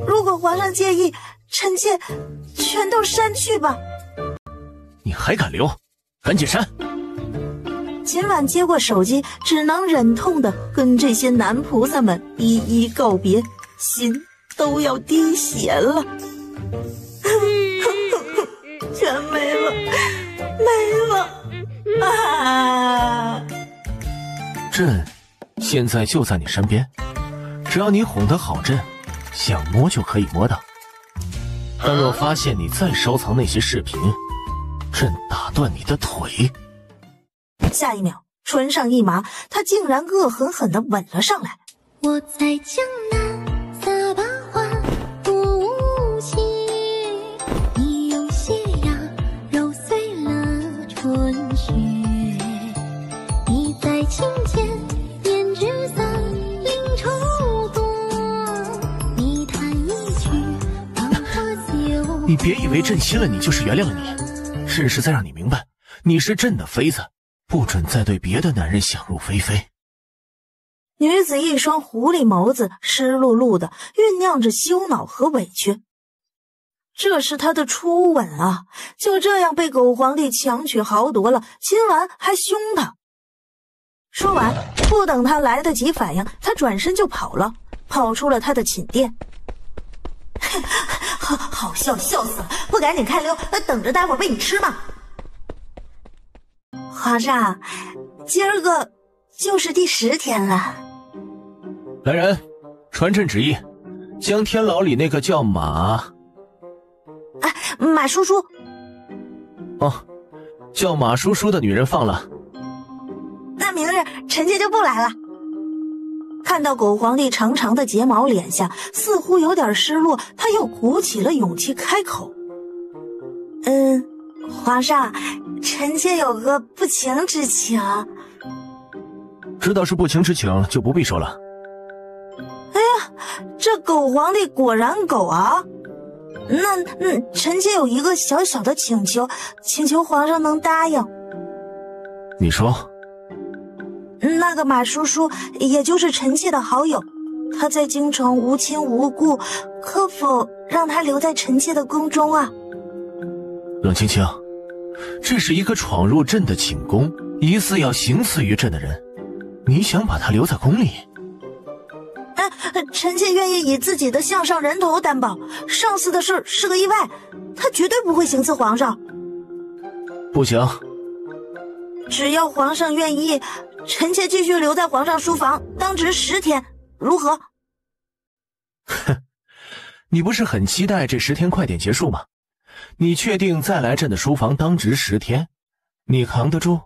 如果皇上介意，臣妾全都删去吧。你还敢留？赶紧删！秦婉接过手机，只能忍痛的跟这些男菩萨们一一告别，心都要滴血了。全没了，没了啊！朕现在就在你身边，只要你哄得好朕，想摸就可以摸到。但若发现你再收藏那些视频，朕打断你的腿。下一秒，唇上一麻，他竟然恶狠狠地吻了上来。我在江南撒把花，多无情。你用斜阳揉碎了春雪。你在琴键编织三零绸缎。你弹一曲芳华秀。你别以为朕亲了你就是原谅了你，朕是在让你明白，你是朕的妃子。不准再对别的男人想入非非。女子一双狐狸眸子湿漉漉的，酝酿着羞恼和委屈。这是她的初吻啊，就这样被狗皇帝强取豪夺了，亲完还凶他。说完，不等他来得及反应，他转身就跑了，跑出了他的寝殿。好笑，笑死了！不赶紧开溜，等着待会儿喂你吃吗？皇上，今儿个就是第10天了。来人，传朕旨意，将天牢里那个叫马马叔叔叫马叔叔的女人放了。那明日臣妾就不来了。看到狗皇帝长长的睫毛，脸下似乎有点失落，他又鼓起了勇气开口：皇上，臣妾有个不情之请。知道是不情之请，就不必说了。哎呀，这狗皇帝果然狗啊！那臣妾有一个小小的请求，请求皇上能答应。你说。那个马叔叔，也就是臣妾的好友，他在京城无亲无故，可否让他留在臣妾的宫中啊？冷清清，这是一个闯入朕的寝宫，疑似要行刺于朕的人，你想把他留在宫里？臣妾愿意以自己的项上人头担保，上次的事是个意外，他绝对不会行刺皇上。不行，只要皇上愿意，臣妾继续留在皇上书房当值10天，如何？哼，你不是很期待这10天快点结束吗？你确定再来朕的书房当值10天？你扛得住？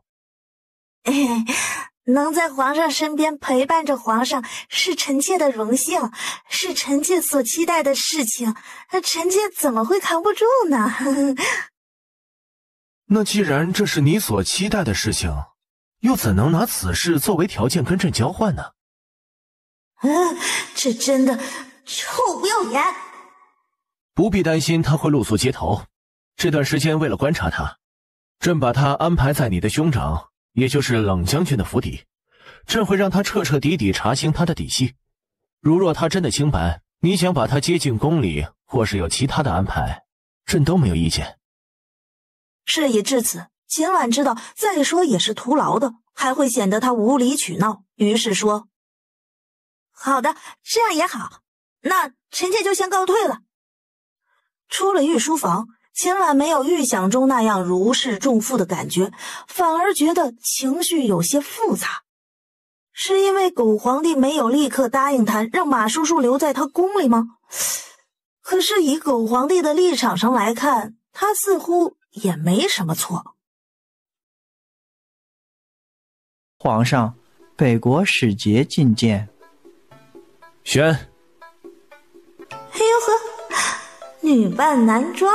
能在皇上身边陪伴着皇上，是臣妾的荣幸，是臣妾所期待的事情，臣妾怎么会扛不住呢？那既然这是你所期待的事情，又怎能拿此事作为条件跟朕交换呢？这真的臭不要脸！不必担心他会露宿街头，这段时间为了观察他，朕把他安排在你的兄长，也就是冷将军的府邸，朕会让他彻彻底底查清他的底细。如若他真的清白，你想把他接进宫里，或是有其他的安排，朕都没有意见。事已至此，秦婉知道再说也是徒劳的，还会显得他无理取闹，于是说：好的，这样也好，那臣妾就先告退了。出了御书房，秦婉没有预想中那样如释重负的感觉，反而觉得情绪有些复杂。是因为狗皇帝没有立刻答应他让马叔叔留在他宫里吗？可是以狗皇帝的立场上来看，他似乎也没什么错。皇上，北国使节觐见。宣。哎呦呵，女扮男装。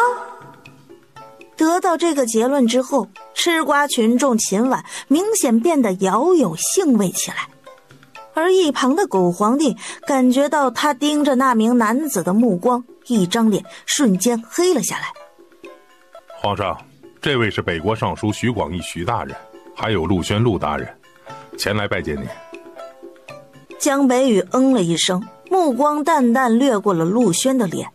得到这个结论之后，吃瓜群众秦婉明显变得饶有兴味起来，而一旁的狗皇帝感觉到他盯着那名男子的目光，一张脸瞬间黑了下来。皇上，这位是北国尚书徐广义徐大人，还有陆宣陆大人，前来拜见你。江北宇嗯了一声，目光淡淡掠过了陆宣的脸，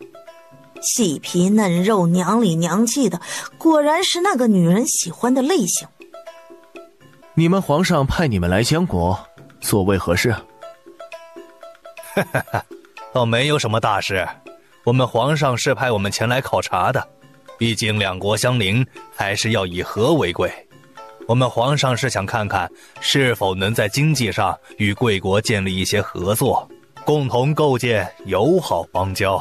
细皮嫩肉，娘里娘气的，果然是那个女人喜欢的类型。你们皇上派你们来江国，所为何事？倒没有什么大事，我们皇上是派我们前来考察的，毕竟两国相邻，还是要以和为贵。我们皇上是想看看是否能在经济上与贵国建立一些合作，共同构建友好邦交。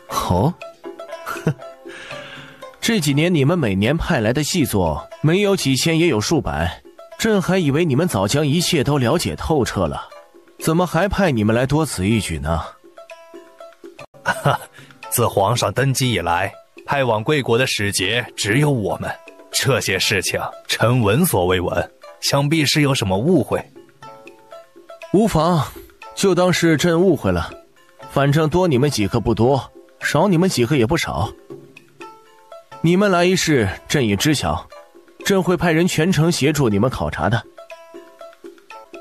哦，这几年你们每年派来的细作，没有几千也有数百，朕还以为你们早将一切都了解透彻了，怎么还派你们来多此一举呢？自皇上登基以来，派往贵国的使节只有我们，这些事情臣闻所未闻，想必是有什么误会。无妨，就当是朕误会了，反正多你们几个不多，少你们几个也不少。你们来一事，朕已知晓，朕会派人全程协助你们考察的。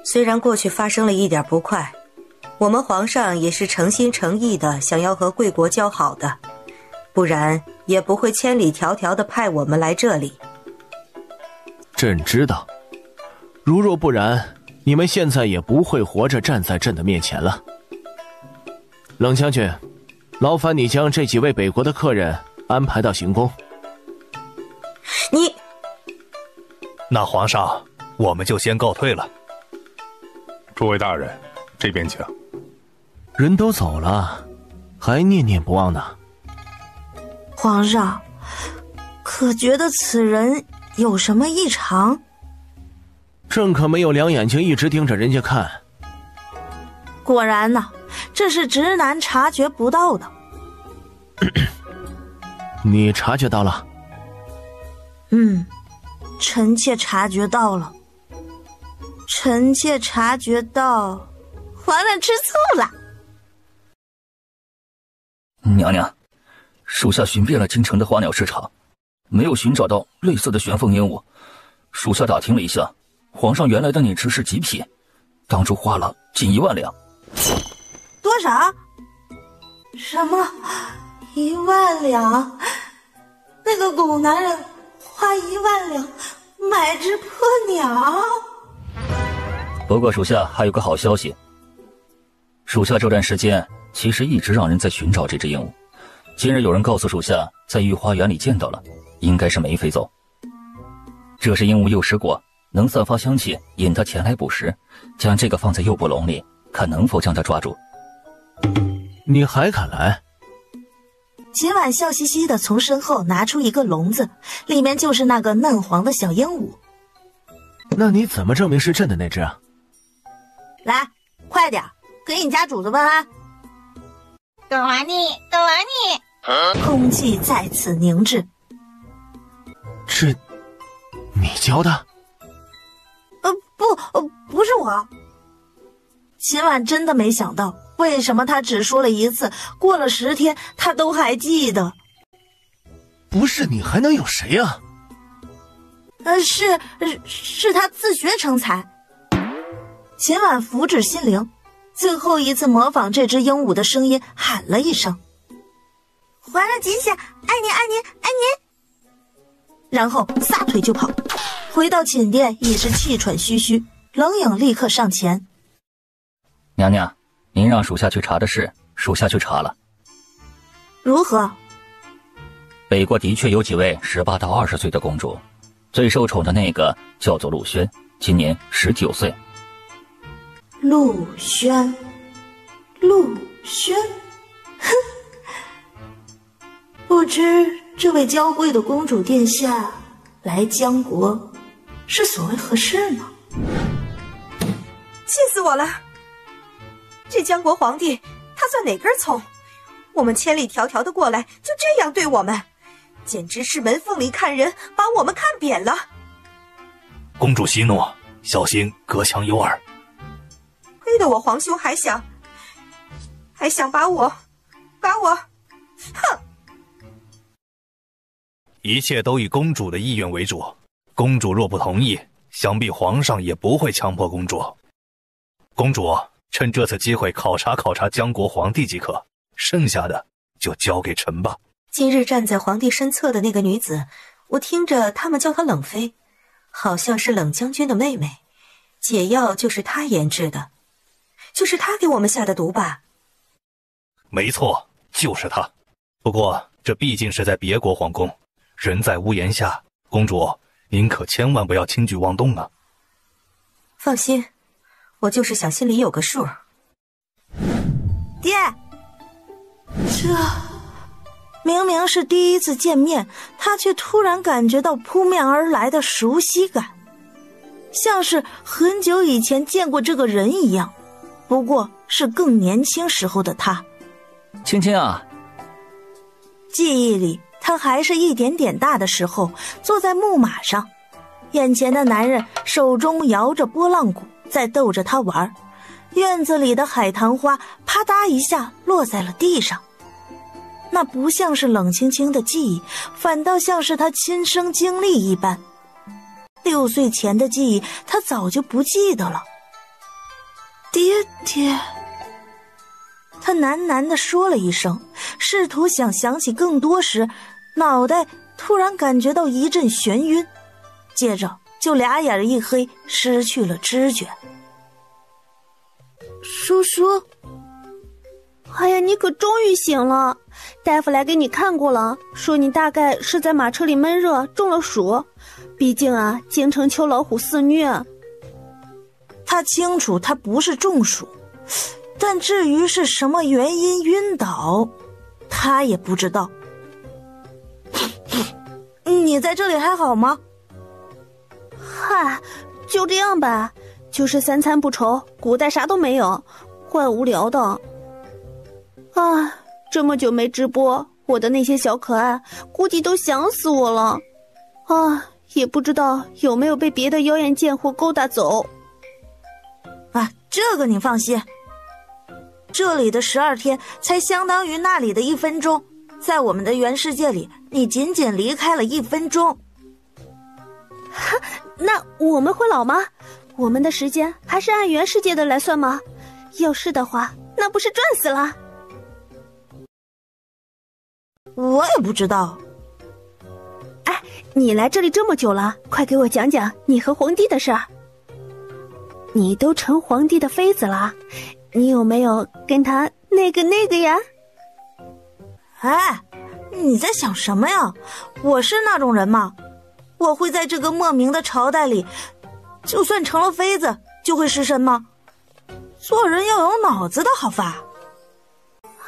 虽然过去发生了一点不快，我们皇上也是诚心诚意的想要和贵国交好的，不然也不会千里迢迢的派我们来这里。朕知道，如若不然，你们现在也不会活着站在朕的面前了。冷将军，劳烦你将这几位北国的客人安排到行宫。你……那皇上，我们就先告退了。诸位大人，这边请。人都走了，还念念不忘呢。皇上，可觉得此人有什么异常？朕可没有两眼睛一直盯着人家看。果然呢，这是直男察觉不到的。你察觉到了？臣妾察觉到了。臣妾察觉到，皇上吃醋了。娘娘，属下寻遍了京城的花鸟市场，没有寻找到类似的玄凤鹦鹉。属下打听了一下，皇上原来的撵池是极品，当初花了近1万两。多少？什么？1万两？那个狗男人花1万两买只破鸟？不过属下还有个好消息，属下这段时间其实一直让人在寻找这只鹦鹉，今日有人告诉属下在御花园里见到了，应该是没飞走。这是鹦鹉幼时果，能散发香气，引它前来捕食，将这个放在诱捕笼里，看能否将它抓住。你还敢来？秦婉笑嘻嘻的从身后拿出一个笼子，里面就是那个嫩黄的小鹦鹉。那你怎么证明是朕的那只啊？来，快点，给你家主子问安。狗娃你，狗娃你。空气再次凝滞。是你教的？不是我。秦婉真的没想到，为什么他只说了一次，过了10天他都还记得。不是你还能有谁啊？是他自学成才。秦婉福至心灵，最后一次模仿这只鹦鹉的声音喊了一声：“皇上吉祥，爱您爱您爱您。”然后撒腿就跑，回到寝殿已是气喘吁吁。冷影立刻上前：“娘娘，您让属下去查的事，属下去查了。如何？北国的确有几位18到20岁的公主，最受宠的那个叫做陆宣，今年19岁。陆宣，哼，不知这位娇贵的公主殿下来江国是所谓何事呢？气死我了！这江国皇帝他算哪根葱？我们千里迢迢的过来，就这样对我们，简直是门缝里看人，把我们看扁了。公主息怒，小心隔墙有耳。亏得我皇兄还想把我，哼！一切都以公主的意愿为主。公主若不同意，想必皇上也不会强迫公主。公主，趁这次机会考察考察江国皇帝即可，剩下的就交给臣吧。今日站在皇帝身侧的那个女子，我听着他们叫她冷妃，好像是冷将军的妹妹，解药就是她研制的，就是她给我们下的毒吧？没错，就是她。不过这毕竟是在别国皇宫，人在屋檐下，公主您可千万不要轻举妄动啊。放心，我就是想心里有个数。爹，这明明是第一次见面，他却突然感觉到扑面而来的熟悉感，像是很久以前见过这个人一样，不过是更年轻时候的他。青青啊，记忆里他还是一点点大的时候，坐在木马上，眼前的男人手中摇着拨浪鼓，在逗着他玩。院子里的海棠花啪嗒一下落在了地上，那不像是冷清清的记忆，反倒像是他亲身经历一般。6岁前的记忆他早就不记得了。爹爹，他喃喃地说了一声，试图想想起更多时，脑袋突然感觉到一阵眩晕，接着就俩眼一黑，失去了知觉。叔叔，哎呀，你可终于醒了！大夫来给你看过了，说你大概是在马车里闷热中了暑，毕竟啊，京城秋老虎肆虐。他清楚他不是中暑，但至于是什么原因晕倒，他也不知道。你在这里还好吗？嗨，就这样吧，就是3餐不愁，古代啥都没有，怪无聊的。啊，这么久没直播，我的那些小可爱估计都想死我了。啊，也不知道有没有被别的妖艳贱货勾搭走。啊，这个你放心，这里的12天才相当于那里的1分钟，在我们的原世界里，你仅仅离开了1分钟。哈，那我们会老吗？我们的时间还是按原世界的来算吗？要是的话，那不是赚死了？我也不知道。哎，你来这里这么久了，快给我讲讲你和皇帝的事儿。你都成皇帝的妃子了，你有没有跟他那个呀？哎，你在想什么呀？我是那种人吗？我会在这个莫名的朝代里，就算成了妃子就会失身吗？做人要有脑子的好法。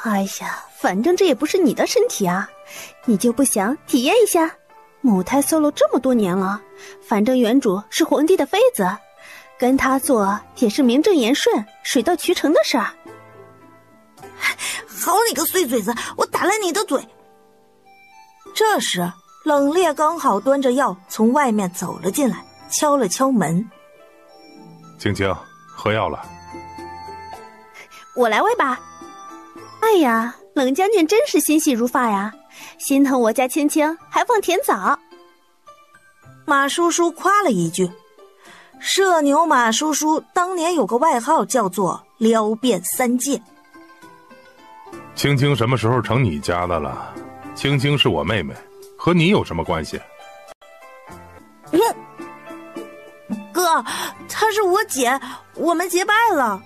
哎呀，反正这也不是你的身体啊，你就不想体验一下？母胎 solo 这么多年了，反正原主是皇帝的妃子，跟他做也是名正言顺、水到渠成的事儿。好你个碎嘴子，我打烂你的嘴！这时冷冽刚好端着药从外面走了进来，敲了敲门。青青，喝药了。我来喂吧。哎呀，冷将军真是心细如发呀，心疼我家青青还放甜枣。马叔叔夸了一句。社牛马叔叔当年有个外号叫做撩遍3界。青青什么时候成你家的了？青青是我妹妹，和你有什么关系？哥，她是我姐，我们结拜了。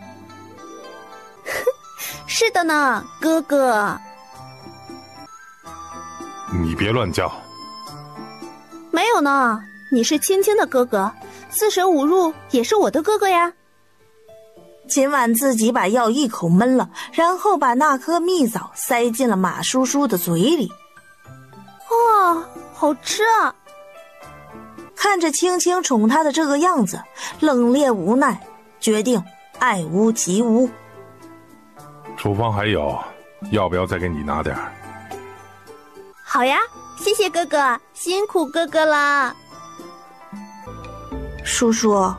是的呢，哥哥。你别乱叫。没有呢，你是青青的哥哥，4舍5入也是我的哥哥呀。秦婉自己把药一口闷了，然后把那颗蜜枣塞进了马叔叔的嘴里。哇，好吃啊！看着青青宠他的这个样子，冷冽无奈，决定爱屋及乌。厨房还有，要不要再给你拿点儿？好呀，谢谢哥哥，辛苦哥哥了。叔叔，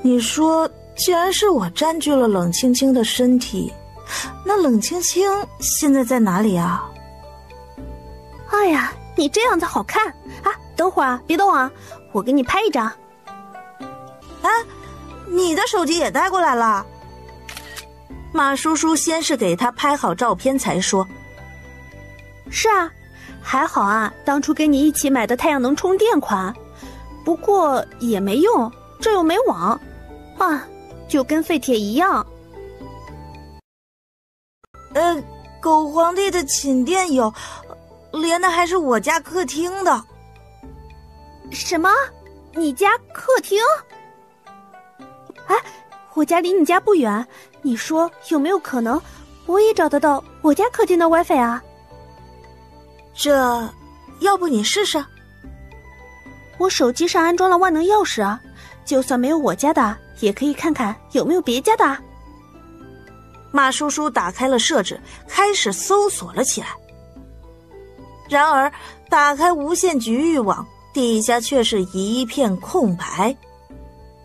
你说既然是我占据了冷清清的身体，那冷清清现在在哪里啊？哎呀，你这样子好看啊！等会儿啊，别动啊，我给你拍一张。啊，你的手机也带过来了？马叔叔先是给他拍好照片，才说：“是啊，还好啊，当初跟你一起买的太阳能充电款，不过也没用，这又没网，啊，就跟废铁一样。”狗皇帝的寝殿有，连的还是我家客厅的。什么？你家客厅？哎，我家离你家不远，你说有没有可能我也找得到我家客厅的 WiFi 啊？这，要不你试试？我手机上安装了万能钥匙啊，就算没有我家的，也可以看看有没有别家的。马叔叔打开了设置，开始搜索了起来。然而，打开无线局域网，底下却是一片空白。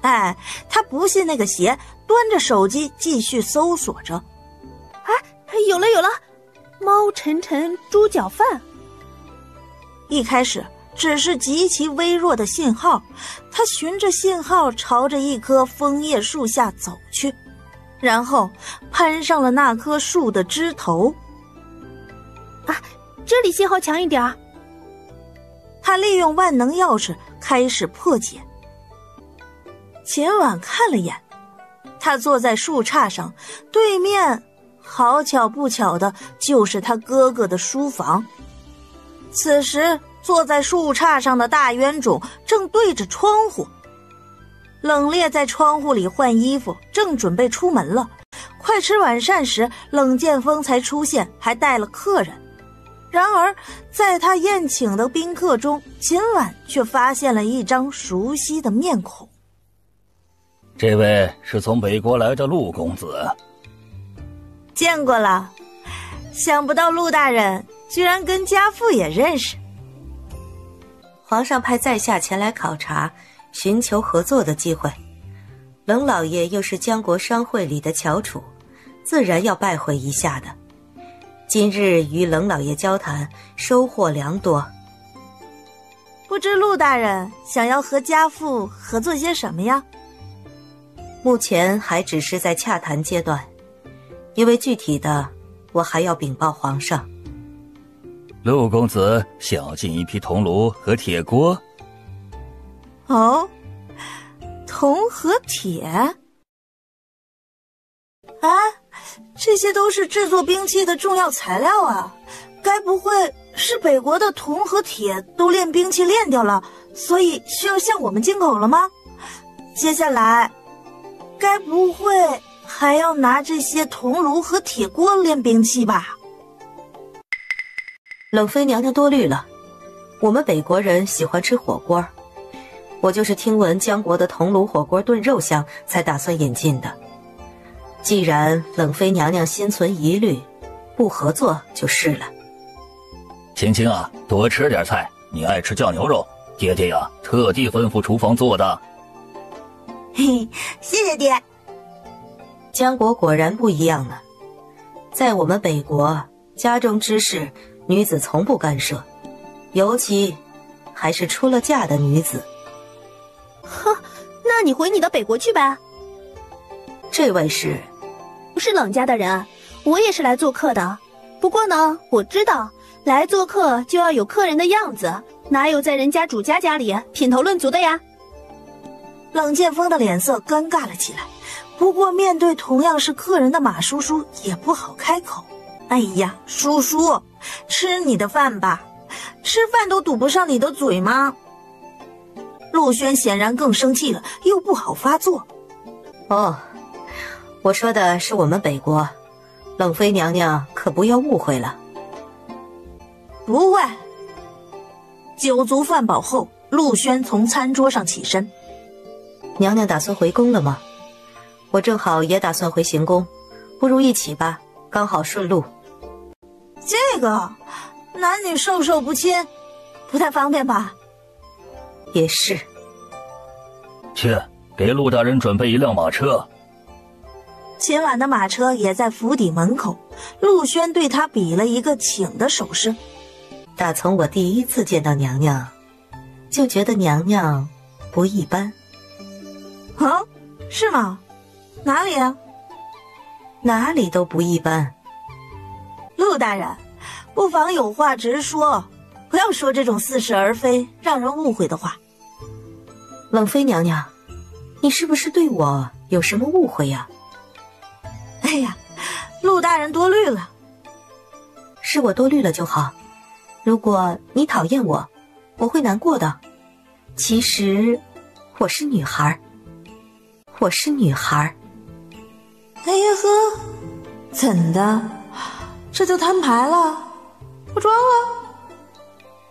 哎，他不信那个邪，端着手机继续搜索着。哎，有了，猫晨晨猪脚饭。一开始只是极其微弱的信号，他循着信号朝着一棵枫叶树下走去，然后攀上了那棵树的枝头。啊，这里信号强一点。他利用万能钥匙开始破解。秦婉看了眼，他坐在树杈上，对面好巧不巧的就是他哥哥的书房。此时坐在树杈上的大冤种正对着窗户，冷冽在窗户里换衣服，正准备出门了。快吃晚膳时，冷剑锋才出现，还带了客人。然而在他宴请的宾客中，秦婉却发现了一张熟悉的面孔。这位是从北国来的陆公子。见过了，想不到陆大人居然跟家父也认识。皇上派在下前来考察，寻求合作的机会。冷老爷又是江国商会里的翘楚，自然要拜会一下的。今日与冷老爷交谈，收获良多。不知陆大人想要和家父合作些什么呀？目前还只是在洽谈阶段，因为具体的我还要禀报皇上。陆公子想要进一批铜炉和铁锅？哦，铜和铁？啊，这些都是制作兵器的重要材料啊！该不会是北国的铜和铁都炼兵器炼掉了，所以需要向我们进口了吗？接下来该不会还要拿这些铜炉和铁锅炼兵器吧？冷妃娘娘多虑了，我们北国人喜欢吃火锅，我就是听闻江国的铜炉火锅炖肉香，才打算引进的。既然冷妃娘娘心存疑虑，不合作就是了。青青啊，多吃点菜，你爱吃酱牛肉，爹爹呀特地吩咐厨房做的。嘿，谢谢爹。江国果然不一样了，在我们北国，家中之事女子从不干涉，尤其还是出了嫁的女子。哼，那你回你的北国去呗。这位是冷家的人，我也是来做客的。不过呢，我知道来做客就要有客人的样子，哪有在人家主家家里品头论足的呀？冷剑锋的脸色尴尬了起来，不过面对同样是客人的马叔叔也不好开口。哎呀，叔叔，吃你的饭吧，吃饭都堵不上你的嘴吗？陆轩显然更生气了，又不好发作。哦，我说的是我们北国，冷妃娘娘可不要误会了。不会。酒足饭饱后，陆轩从餐桌上起身。娘娘打算回宫了吗？我正好也打算回行宫，不如一起吧，刚好顺路。这个男女授受不亲，不太方便吧？也是。去，给陆大人准备一辆马车。秦婉的马车也在府邸门口，陆轩对他比了一个请的手势。打从我第一次见到娘娘，就觉得娘娘不一般。啊，是吗？哪里啊？哪里都不一般。陆大人，不妨有话直说，不要说这种似是而非、让人误会的话。冷妃娘娘，你是不是对我有什么误会呀？哎呀，陆大人多虑了。是我多虑了就好。如果你讨厌我，我会难过的。其实，我是女孩。我是女孩。哎呀呵，怎的？这就摊牌了？不装了？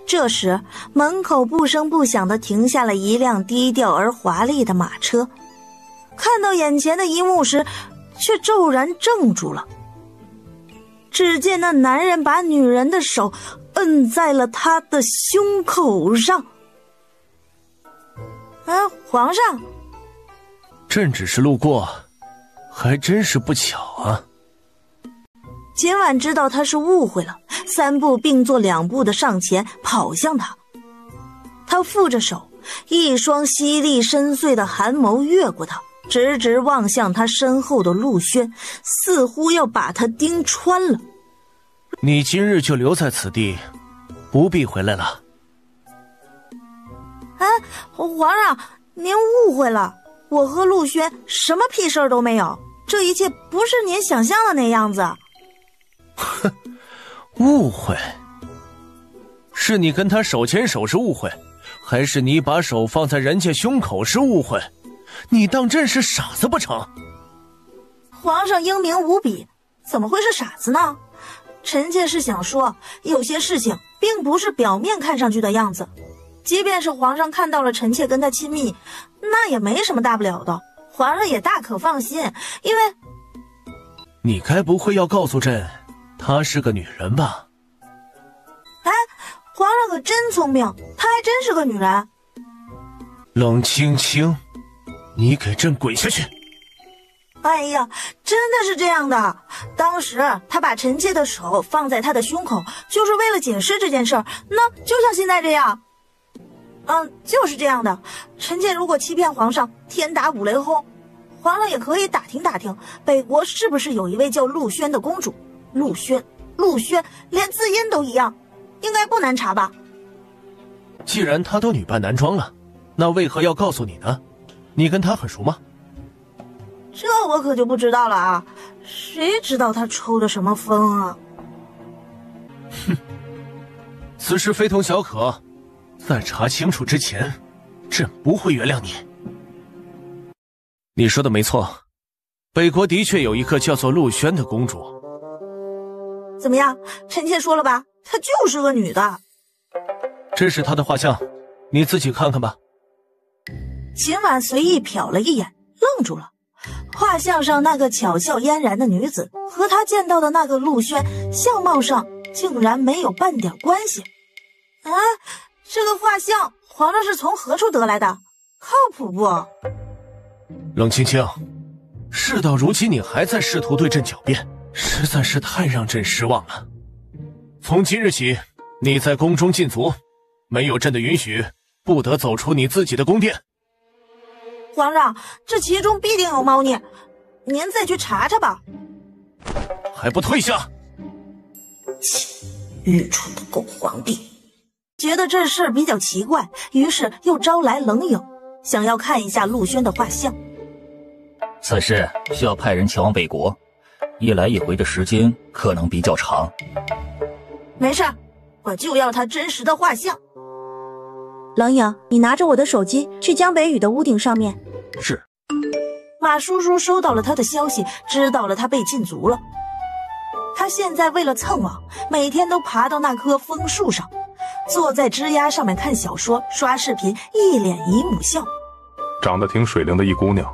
这时，门口不声不响地停下了一辆低调而华丽的马车。看到眼前的一幕时，却骤然怔住了。只见那男人把女人的手摁在了他的胸口上。皇上，朕只是路过，还真是不巧啊。今晚知道他是误会了，三步并作两步的上前跑向他。他负着手，一双犀利深邃的寒眸越过他，直直望向他身后的陆轩，似乎要把他盯穿了。你今日就留在此地，不必回来了。哎，皇上，您误会了，我和陆轩什么屁事儿都没有，这一切不是您想象的那样子。哼，误会？是你跟他手牵手是误会，还是你把手放在人家胸口是误会？你当朕是傻子不成？皇上英明无比，怎么会是傻子呢？臣妾是想说，有些事情并不是表面看上去的样子。即便是皇上看到了臣妾跟他亲密，那也没什么大不了的，皇上也大可放心，因为……你该不会要告诉朕，她是个女人吧？哎，皇上可真聪明，她还真是个女人。冷清清，你给朕滚下去！哎呀，真的是这样的。当时他把臣妾的手放在他的胸口，就是为了解释这件事儿，那就像现在这样。就是这样的。臣妾如果欺骗皇上，天打五雷轰，皇上也可以打听打听，北国是不是有一位叫陆轩的公主？陆轩，连字音都一样，应该不难查吧？既然她都女扮男装了，那为何要告诉你呢？你跟她很熟吗？这我可就不知道了啊，谁知道他抽的什么风啊？哼，此事非同小可，在查清楚之前，朕不会原谅你。你说的没错，北国的确有一个叫做陆轩的公主。怎么样，臣妾说了吧，她就是个女的。这是她的画像，你自己看看吧。秦婉随意瞟了一眼，愣住了。画像上那个巧笑嫣然的女子，和他见到的那个陆轩，相貌上竟然没有半点关系。啊，这个画像，皇上是从何处得来的？靠谱不？冷清清，事到如今你还在试图对朕狡辩，实在是太让朕失望了。从今日起，你在宫中禁足，没有朕的允许，不得走出你自己的宫殿。皇上，这其中必定有猫腻，您再去查查吧。还不退下！切，愚蠢的狗皇帝！觉得这事比较奇怪，于是又招来冷影，想要看一下陆轩的画像。此事需要派人前往北国，一来一回的时间可能比较长。没事，我就要他真实的画像。冷影，你拿着我的手机去江北宇的屋顶上面。是。马叔叔收到了他的消息，知道了他被禁足了。他现在为了蹭网，每天都爬到那棵枫树上，坐在枝丫上面看小说、刷视频，一脸姨母笑。长得挺水灵的一姑娘，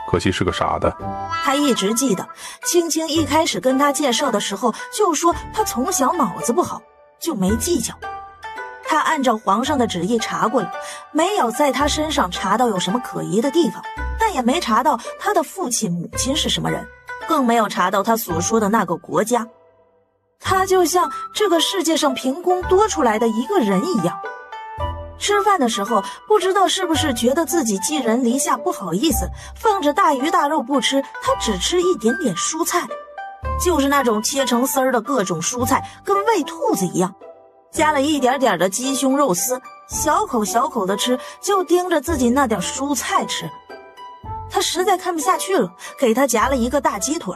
可惜是个傻的。他一直记得青青一开始跟他介绍的时候就说他从小脑子不好，就没计较。他按照皇上的旨意查过了，没有在他身上查到有什么可疑的地方，但也没查到他的父亲母亲是什么人，更没有查到他所说的那个国家。他就像这个世界上凭空多出来的一个人一样。吃饭的时候，不知道是不是觉得自己寄人篱下不好意思，放着大鱼大肉不吃，他只吃一点点蔬菜，就是那种切成丝儿的各种蔬菜，跟喂兔子一样，加了一点点的鸡胸肉丝，小口小口的吃，就盯着自己那点蔬菜吃。他实在看不下去了，给他夹了一个大鸡腿。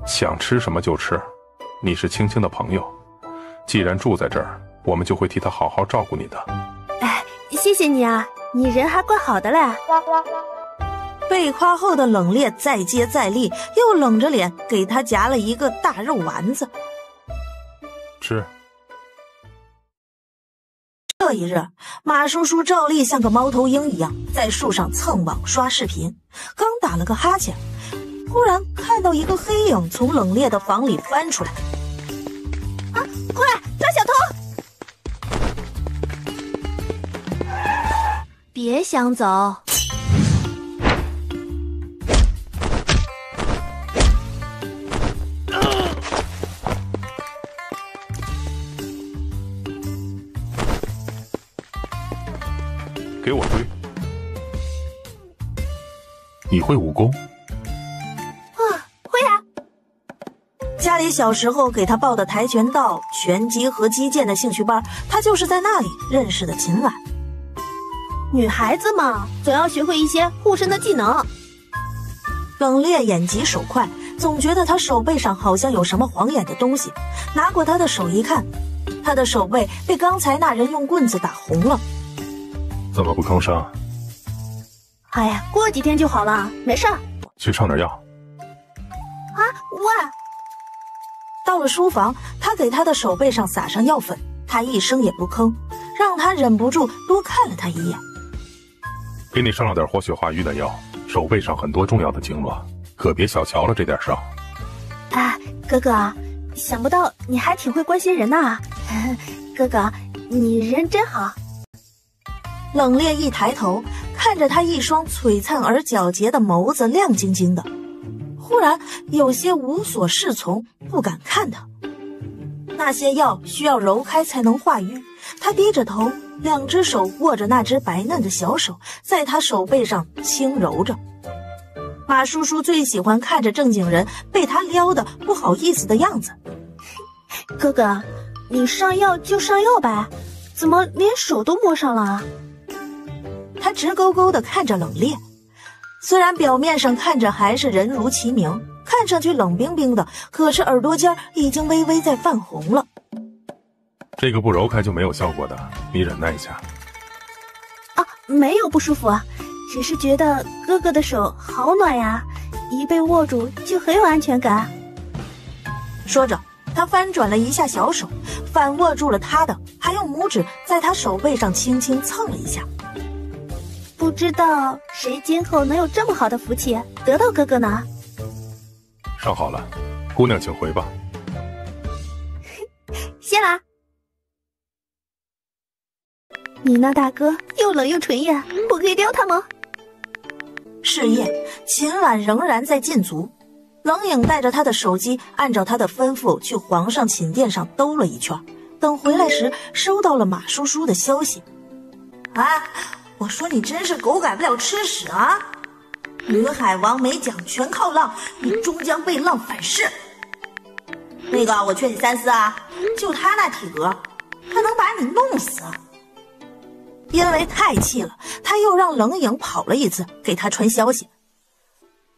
想吃什么就吃，你是青青的朋友，既然住在这儿，我们就会替他好好照顾你的。哎，谢谢你啊，你人还怪好的嘞。被夸后的冷冽再接再厉，又冷着脸给他夹了一个大肉丸子。吃。这一日，马叔叔照例像个猫头鹰一样在树上蹭网刷视频，刚打了个哈欠，忽然看到一个黑影从冷冽的房里翻出来。啊，快抓小偷！别想走！给我追！你会武功？会啊！家里小时候给他报的跆拳道、拳击和击剑的兴趣班，他就是在那里认识的秦婉。女孩子嘛，总要学会一些护身的技能。冷冽眼疾手快，总觉得他手背上好像有什么晃眼的东西，拿过他的手一看，他的手背被刚才那人用棍子打红了。怎么不吭声？哎呀，过几天就好了，没事儿。去上点药。啊，喂！到了书房，他给他的手背上撒上药粉，他一声也不吭，让他忍不住多看了他一眼。给你上了点活血化瘀的药，手背上很多重要的经络，可别小瞧了这点伤。哎，哥哥，想不到你还挺会关心人呐。哥哥，你人真好。冷冽一抬头，看着他一双璀璨而皎洁的眸子亮晶晶的，忽然有些无所适从，不敢看他。那些药需要揉开才能化瘀，他低着头，两只手握着那只白嫩的小手，在他手背上轻揉着。马叔叔最喜欢看着正经人被他撩得不好意思的样子。哥哥，你上药就上药呗，怎么连手都摸上了啊？他直勾勾地看着冷冽，虽然表面上看着还是人如其名，看上去冷冰冰的，可是耳朵尖已经微微在泛红了。这个不揉开就没有效果的，你忍耐一下。啊，没有不舒服啊，只是觉得哥哥的手好暖呀，一被握住就很有安全感。说着，他翻转了一下小手，反握住了他的，还用拇指在他手背上轻轻蹭了一下。不知道谁今后能有这么好的福气得到哥哥呢？伤好了，姑娘请回吧。谢啦。你那大哥又冷又纯艳，我可以撩他吗？是夜，秦婉仍然在禁足。冷影带着他的手机，按照他的吩咐去皇上寝殿上兜了一圈，等回来时收到了马叔叔的消息。啊，我说你真是狗改不了吃屎啊！女海王没讲全靠浪，你终将被浪反噬。那个，我劝你三思啊，就他那体格，他能把你弄死。因为太气了，他又让冷影跑了一次，给他传消息。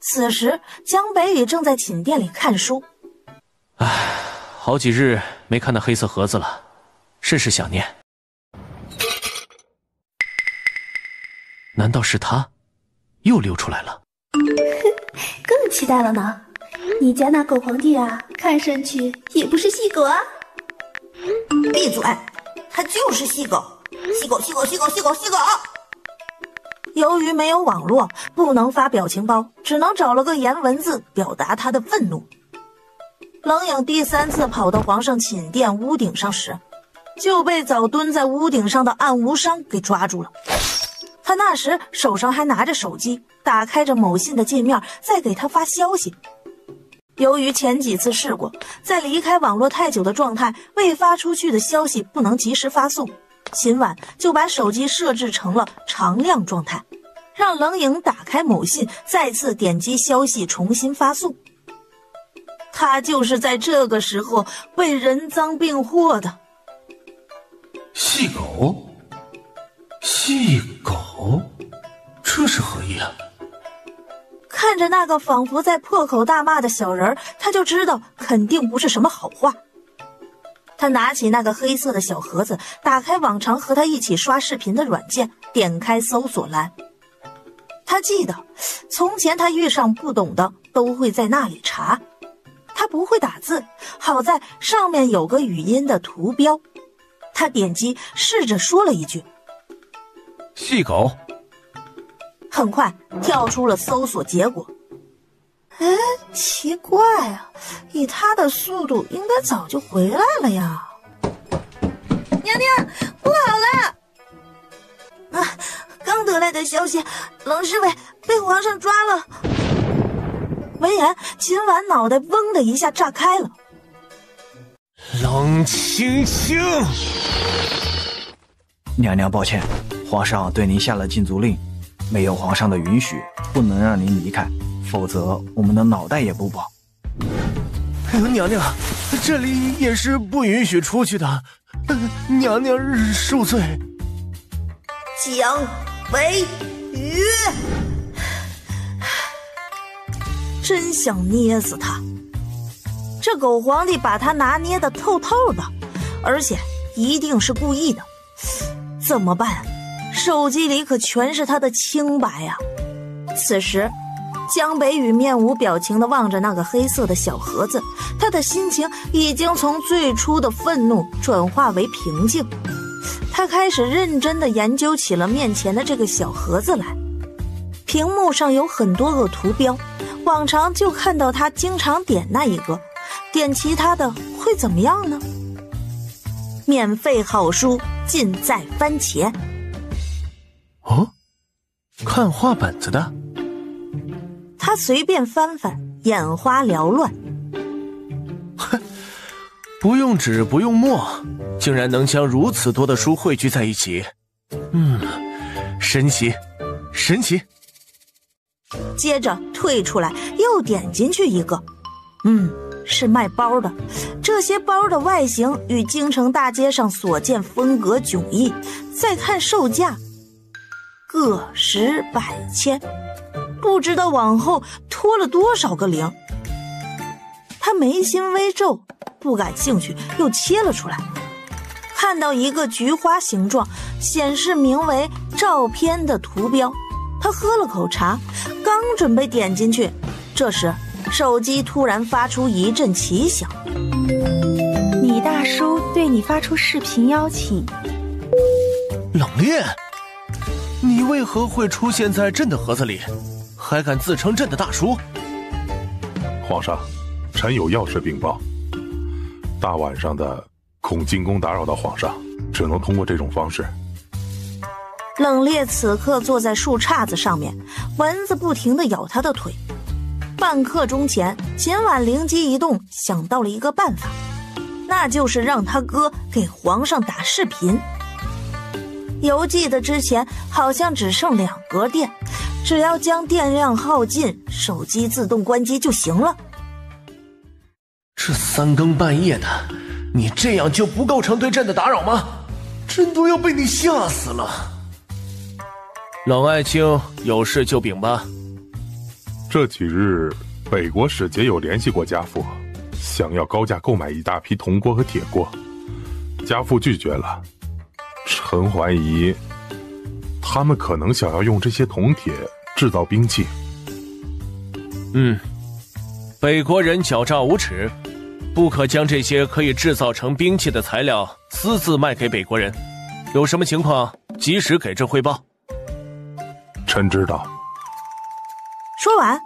此时，江北宇正在寝殿里看书。唉，好几日没看那黑色盒子了，甚是想念。难道是他又溜出来了？更期待了呢。你家那狗皇帝啊，看上去也不是细狗啊。闭嘴，他就是细狗，细狗，细狗，细狗，细狗，细狗。由于没有网络，不能发表情包，只能找了个颜文字表达他的愤怒。冷影第三次跑到皇上寝殿屋顶上时，就被早蹲在屋顶上的暗无伤给抓住了。他那时手上还拿着手机，打开着某信的界面，在给他发消息。由于前几次试过，在离开网络太久的状态，未发出去的消息不能及时发送，秦婉就把手机设置成了常亮状态，让冷颖打开某信，再次点击消息重新发送。他就是在这个时候被人赃并获的。细狗，细狗，这是何意啊？看着那个仿佛在破口大骂的小人，他就知道肯定不是什么好话。他拿起那个黑色的小盒子，打开往常和他一起刷视频的软件，点开搜索栏。他记得从前他遇上不懂的都会在那里查。他不会打字，好在上面有个语音的图标。他点击试着说了一句细狗，很快跳出了搜索结果。奇怪啊，以他的速度应该早就回来了呀。娘娘，不好了！刚得来的消息，冷侍卫被皇上抓了。闻言，秦婉脑袋嗡的一下炸开了。冷清清，娘娘抱歉，皇上对您下了禁足令，没有皇上的允许，不能让您离开，否则我们的脑袋也不保。娘娘，这里也是不允许出去的，娘娘恕罪。姜维宇，真想捏死他！这狗皇帝把他拿捏的透透的，而且一定是故意的。怎么办？手机里可全是他的清白呀！此时，江北宇面无表情地望着那个黑色的小盒子，他的心情已经从最初的愤怒转化为平静。他开始认真地研究起了面前的这个小盒子来。屏幕上有很多个图标，往常就看到他经常点那一个，点其他的会怎么样呢？免费好书尽在番茄。哦，看画本子的。他随便翻翻，眼花缭乱。哼，不用纸不用墨，竟然能将如此多的书汇聚在一起。神奇，神奇。接着退出来，又点进去一个，是卖包的。这些包的外形与京城大街上所见风格迥异。再看售价，个十百千，不知道往后拖了多少个零。他眉心微皱，不感兴趣，又切了出来。看到一个菊花形状，显示名为照片的图标，他喝了口茶，刚准备点进去，这时手机突然发出一阵奇响。你大叔对你发出视频邀请。冷冽，你为何会出现在朕的盒子里，还敢自称朕的大叔？皇上，臣有要事禀报。大晚上的，恐进宫打扰到皇上，只能通过这种方式。冷冽此刻坐在树杈子上面，蚊子不停地咬他的腿。半刻钟前，秦婉灵机一动，想到了一个办法，那就是让他哥给皇上打视频。犹记得之前好像只剩2格电，只要将电量耗尽，手机自动关机就行了。这3更半夜的，你这样就不构成对朕的打扰吗？朕都要被你吓死了。冷爱卿，有事就禀吧。这几日，北国使节有联系过家父，想要高价购买一大批铜锅和铁锅，家父拒绝了。臣怀疑，他们可能想要用这些铜铁制造兵器。北国人狡诈无耻，不可将这些可以制造成兵器的材料私自卖给北国人。有什么情况，及时给朕汇报。臣知道。说完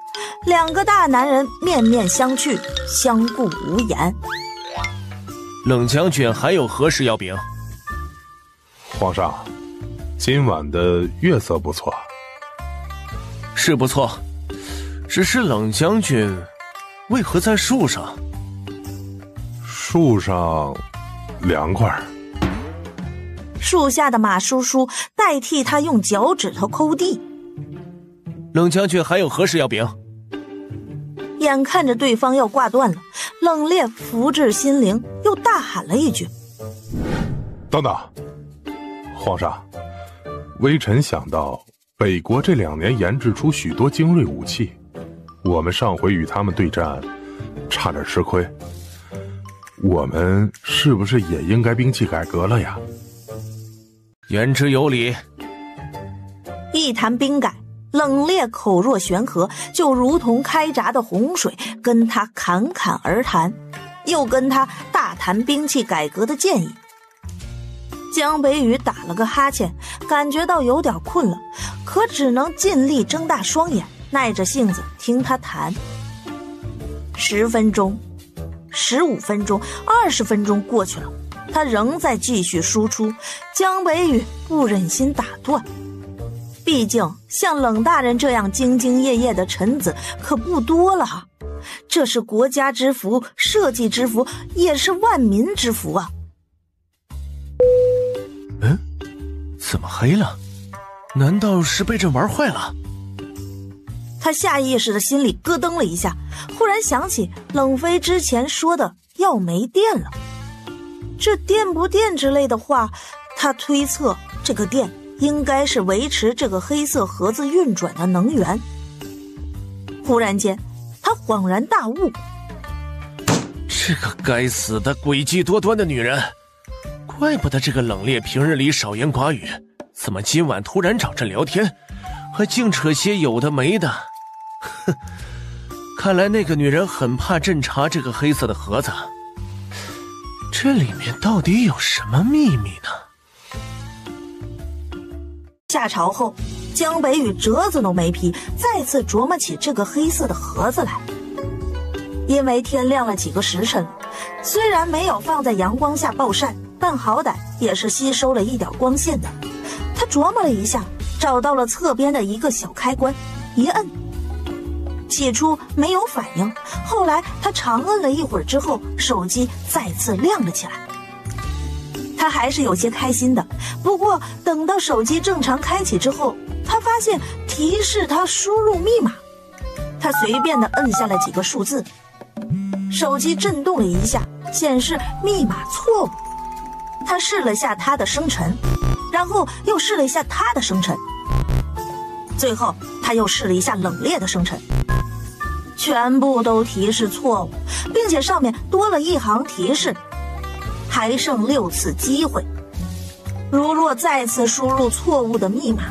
，2个大男人面面相觑，相顾无言。冷将军还有何事要禀？皇上，今晚的月色不错。是不错，只是冷将军为何在树上？树上凉快。树下的马叔叔代替他用脚趾头抠地。冷将军还有何事要禀？眼看着对方要挂断了，冷冽福至心灵，又大喊了一句：等等，皇上，微臣想到北国这2年研制出许多精锐武器，我们上回与他们对战差点吃亏，我们是不是也应该兵器改革了呀？言之有理。一谈兵改，冷冽口若悬河，就如同开闸的洪水，跟他侃侃而谈，又跟他大谈兵器改革的建议。江北宇打了个哈欠，感觉到有点困了，可只能尽力睁大双眼，耐着性子听他谈。10分钟、15分钟、20分钟过去了，他仍在继续输出。江北宇不忍心打断，毕竟像冷大人这样兢兢业业的臣子可不多了啊，这是国家之福，社稷之福，也是万民之福啊。怎么黑了？难道是被这玩坏了？他下意识的心里咯噔了一下，忽然想起冷飞之前说的要没电了。这电不电之类的话，他推测这个电应该是维持这个黑色盒子运转的能源。忽然间他恍然大悟，这个该死的诡计多端的女人，怪不得这个冷冽平日里少言寡语，怎么今晚突然找这聊天，还净扯些有的没的。哼，看来那个女人很怕朕查这个黑色的盒子，这里面到底有什么秘密呢？下朝后，江北宇折子都没劈，再次琢磨起这个黑色的盒子来。因为天亮了几个时辰了，虽然没有放在阳光下暴晒，但好歹也是吸收了一点光线的。他琢磨了一下，找到了侧边的一个小开关，一摁，起初没有反应，后来他长摁了一会儿之后，手机再次亮了起来。他还是有些开心的，不过等到手机正常开启之后，他发现提示他输入密码。他随便的摁下了几个数字，手机震动了一下，显示密码错误。他试了下他的生辰，然后又试了一下他的生辰，最后他又试了一下冷冽的生辰，全部都提示错误，并且上面多了一行提示，还剩6次机会。如若再次输入错误的密码，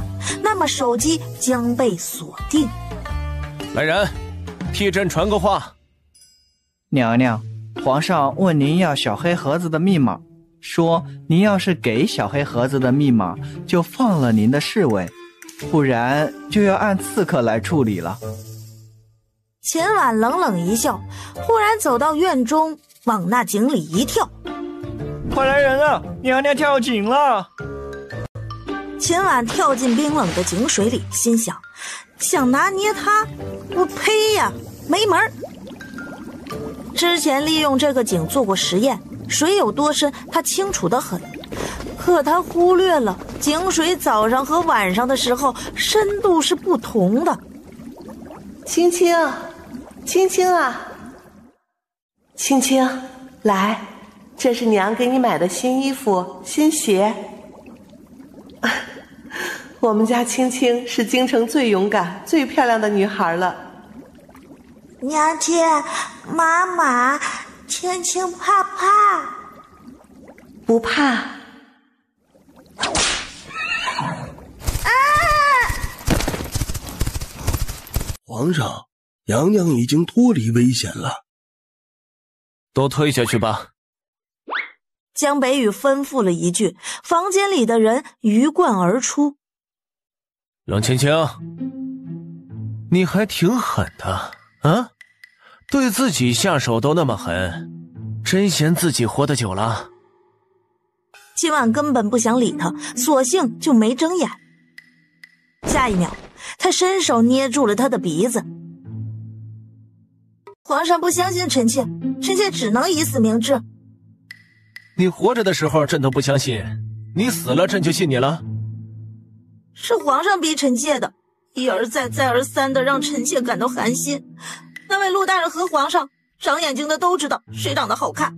那么手机将被锁定。来人，替朕传个话。娘娘，皇上问您要小黑盒子的密码，说您要是给小黑盒子的密码，就放了您的侍卫，不然就要按刺客来处理了。秦婉冷冷一笑，忽然走到院中，往那井里一跳。快来人啊，娘娘跳井了！秦婉跳进冰冷的井水里，心想，想拿捏他，我呸呀，没门儿。之前利用这个井做过实验，水有多深他清楚得很，可他忽略了井水早上和晚上的时候深度是不同的。青青，青青啊，青青，来，这是娘给你买的新衣服、新鞋。我们家青青是京城最勇敢、最漂亮的女孩了。娘亲，妈妈，青青怕怕？不怕。啊！皇上，娘娘已经脱离危险了。都推下去吧。江北宇吩咐了一句，房间里的人鱼贯而出。冷青青，你还挺狠的啊，对自己下手都那么狠，真嫌自己活得久了。秦婉根本不想理他，索性就没睁眼。下一秒，他伸手捏住了他的鼻子。皇上不相信臣妾，臣妾只能以死明志。你活着的时候朕都不相信，你死了朕就信你了？是皇上逼臣妾的，一而再再而三的让臣妾感到寒心。那位陆大人和皇上长眼睛的都知道谁长得好看。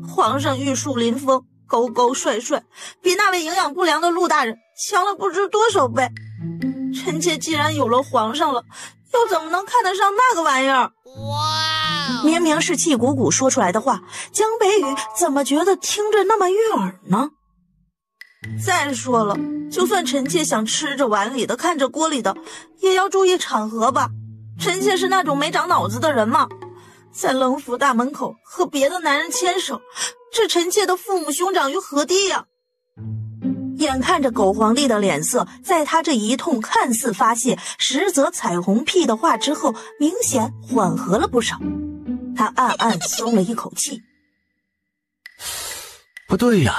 皇上玉树临风，高高帅帅，比那位营养不良的陆大人强了不知多少倍。臣妾既然有了皇上了，又怎么能看得上那个玩意儿？哇！明明是气鼓鼓说出来的话，江北雨怎么觉得听着那么悦耳呢？再说了，就算臣妾想吃着碗里的看着锅里的，也要注意场合吧。臣妾是那种没长脑子的人吗？在冷府大门口和别的男人牵手，置臣妾的父母兄长于何地呀？眼看着狗皇帝的脸色在他这一通看似发泄实则彩虹屁的话之后明显缓和了不少，他暗暗松了一口气。不对呀，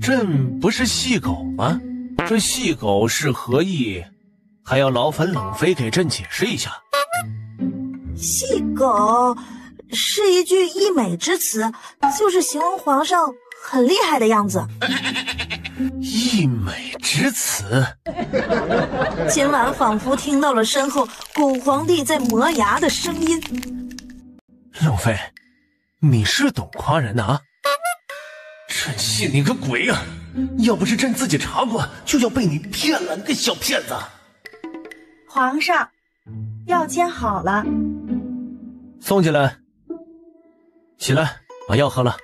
朕不是戏狗吗？这戏狗是何意？还要劳烦冷妃给朕解释一下。戏狗是一句溢美之词，就是形容皇上很厉害的样子。溢美之词。今晚仿佛听到了身后狗皇帝在磨牙的声音。冷妃，你是懂夸人的啊？朕信你个鬼啊！要不是朕自己查过，就要被你骗了，你个小骗子！皇上，药煎好了，送进来。起来，把药喝了。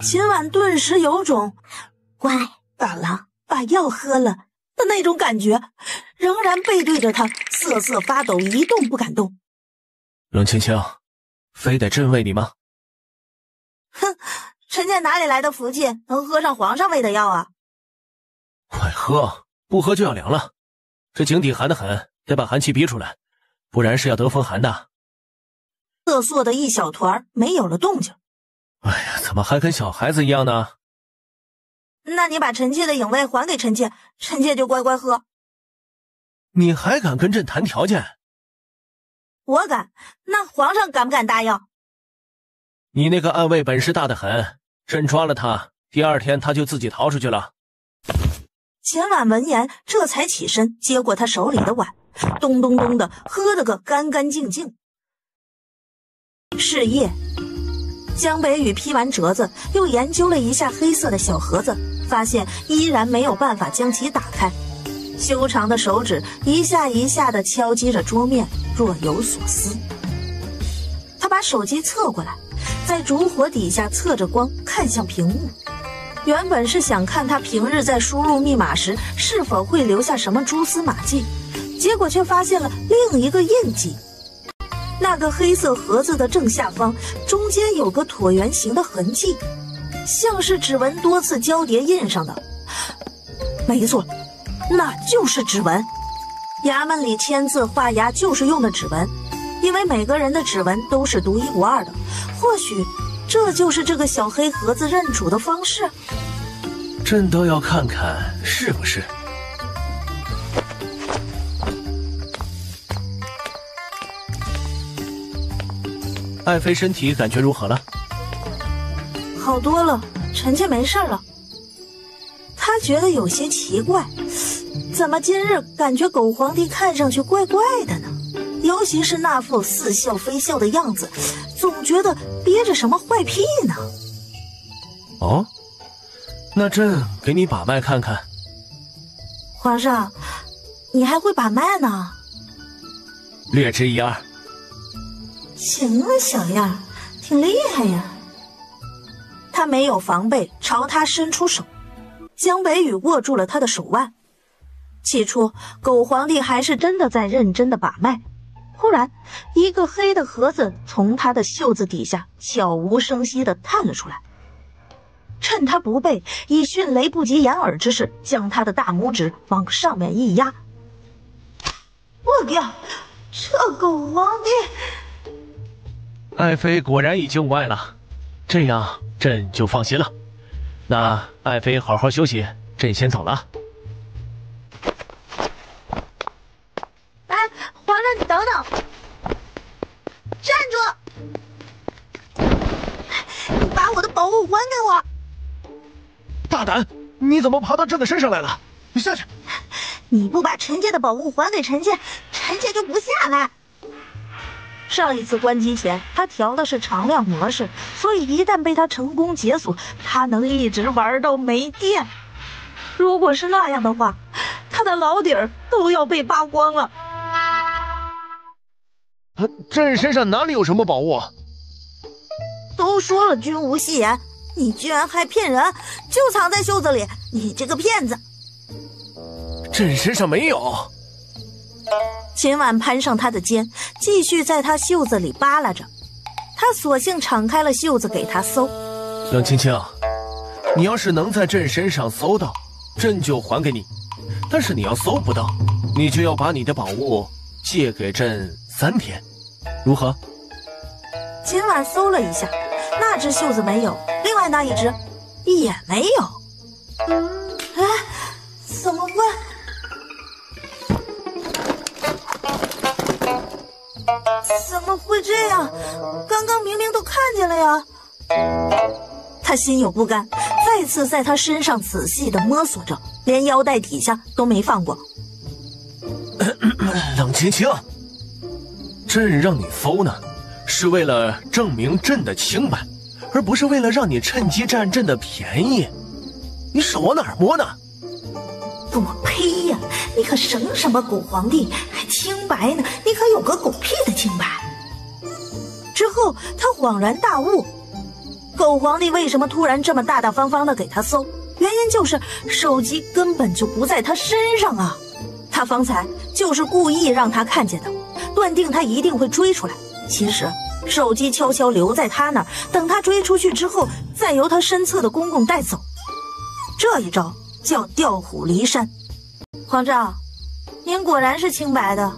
秦婉顿时有种乖大郎把药喝了的那种感觉，仍然背对着他瑟瑟发抖，一动不敢动。冷青青，非得朕喂你吗？哼，臣妾哪里来的福气能喝上皇上喂的药啊？快喝，不喝就要凉了。这井底寒得很，得把寒气逼出来，不然是要得风寒的。瑟缩的一小团没有了动静。哎呀，怎么还跟小孩子一样呢？那你把臣妾的影卫还给臣妾，臣妾就乖乖喝。你还敢跟朕谈条件？我敢，那皇上敢不敢答应？你那个暗卫本事大得很，朕抓了他，第二天他就自己逃出去了。秦婉闻言这才起身接过他手里的碗，咚咚咚的喝了个干干净净。是夜，江北雨批完折子，又研究了一下黑色的小盒子，发现依然没有办法将其打开。修长的手指一下一下地敲击着桌面，若有所思。他把手机侧过来，在烛火底下侧着光看向屏幕。原本是想看他平日在输入密码时是否会留下什么蛛丝马迹，结果却发现了另一个印记。那个黑色盒子的正下方，中间有个椭圆形的痕迹，像是指纹多次交叠印上的。没错，那就是指纹。衙门里签字画押就是用的指纹，因为每个人的指纹都是独一无二的。或许这就是这个小黑盒子认主的方式。朕倒要看看是不是。爱妃身体感觉如何了？好多了，臣妾没事了。他觉得有些奇怪，怎么今日感觉狗皇帝看上去怪怪的呢？尤其是那副似笑非笑的样子，总觉得憋着什么坏屁呢。哦，那朕给你把脉看看。皇上，你还会把脉呢？略知一二。行啊，小样，挺厉害呀。他没有防备，朝他伸出手。江北雨握住了他的手腕。起初，狗皇帝还是真的在认真的把脉。忽然，一个黑的盒子从他的袖子底下悄无声息地探了出来。趁他不备，以迅雷不及掩耳之势将他的大拇指往上面一压。我靠，这狗皇帝！爱妃果然已经无碍了，这样朕就放心了。那爱妃好好休息，朕先走了。哎，皇上你等等！还给我！大胆！你怎么爬到朕的身上来了？你下去！你不把臣妾的宝物还给臣妾，臣妾就不下来。上一次关机前，他调的是常亮模式，所以一旦被他成功解锁，他能一直玩到没电。如果是那样的话，他的老底儿都要被扒光了。朕身上哪里有什么宝物？都说了君无戏言，你居然还骗人，就藏在袖子里，你这个骗子！朕身上没有。秦婉攀上他的肩，继续在他袖子里扒拉着。他索性敞开了袖子给他搜。冷青青，你要是能在朕身上搜到，朕就还给你；但是你要搜不到，你就要把你的宝物借给朕3天，如何？秦婉搜了一下，那只袖子没有，另外那一只也没有。哎，怎么会？怎么会这样？刚刚明明都看见了呀！他心有不甘，再次在他身上仔细地摸索着，连腰带底下都没放过。冷青青，朕让你搜呢，是为了证明朕的清白，而不是为了让你趁机占朕的便宜。你手往哪儿摸呢？我呸呀！你可省什么狗皇帝，还清白呢？你可有个狗屁的清白！之后他恍然大悟，狗皇帝为什么突然这么大大方方的给他搜？原因就是手机根本就不在他身上啊！他方才就是故意让他看见的，断定他一定会追出来。其实手机悄悄留在他那儿，等他追出去之后，再由他身侧的公公带走。这一招叫调虎离山。皇上，您果然是清白的，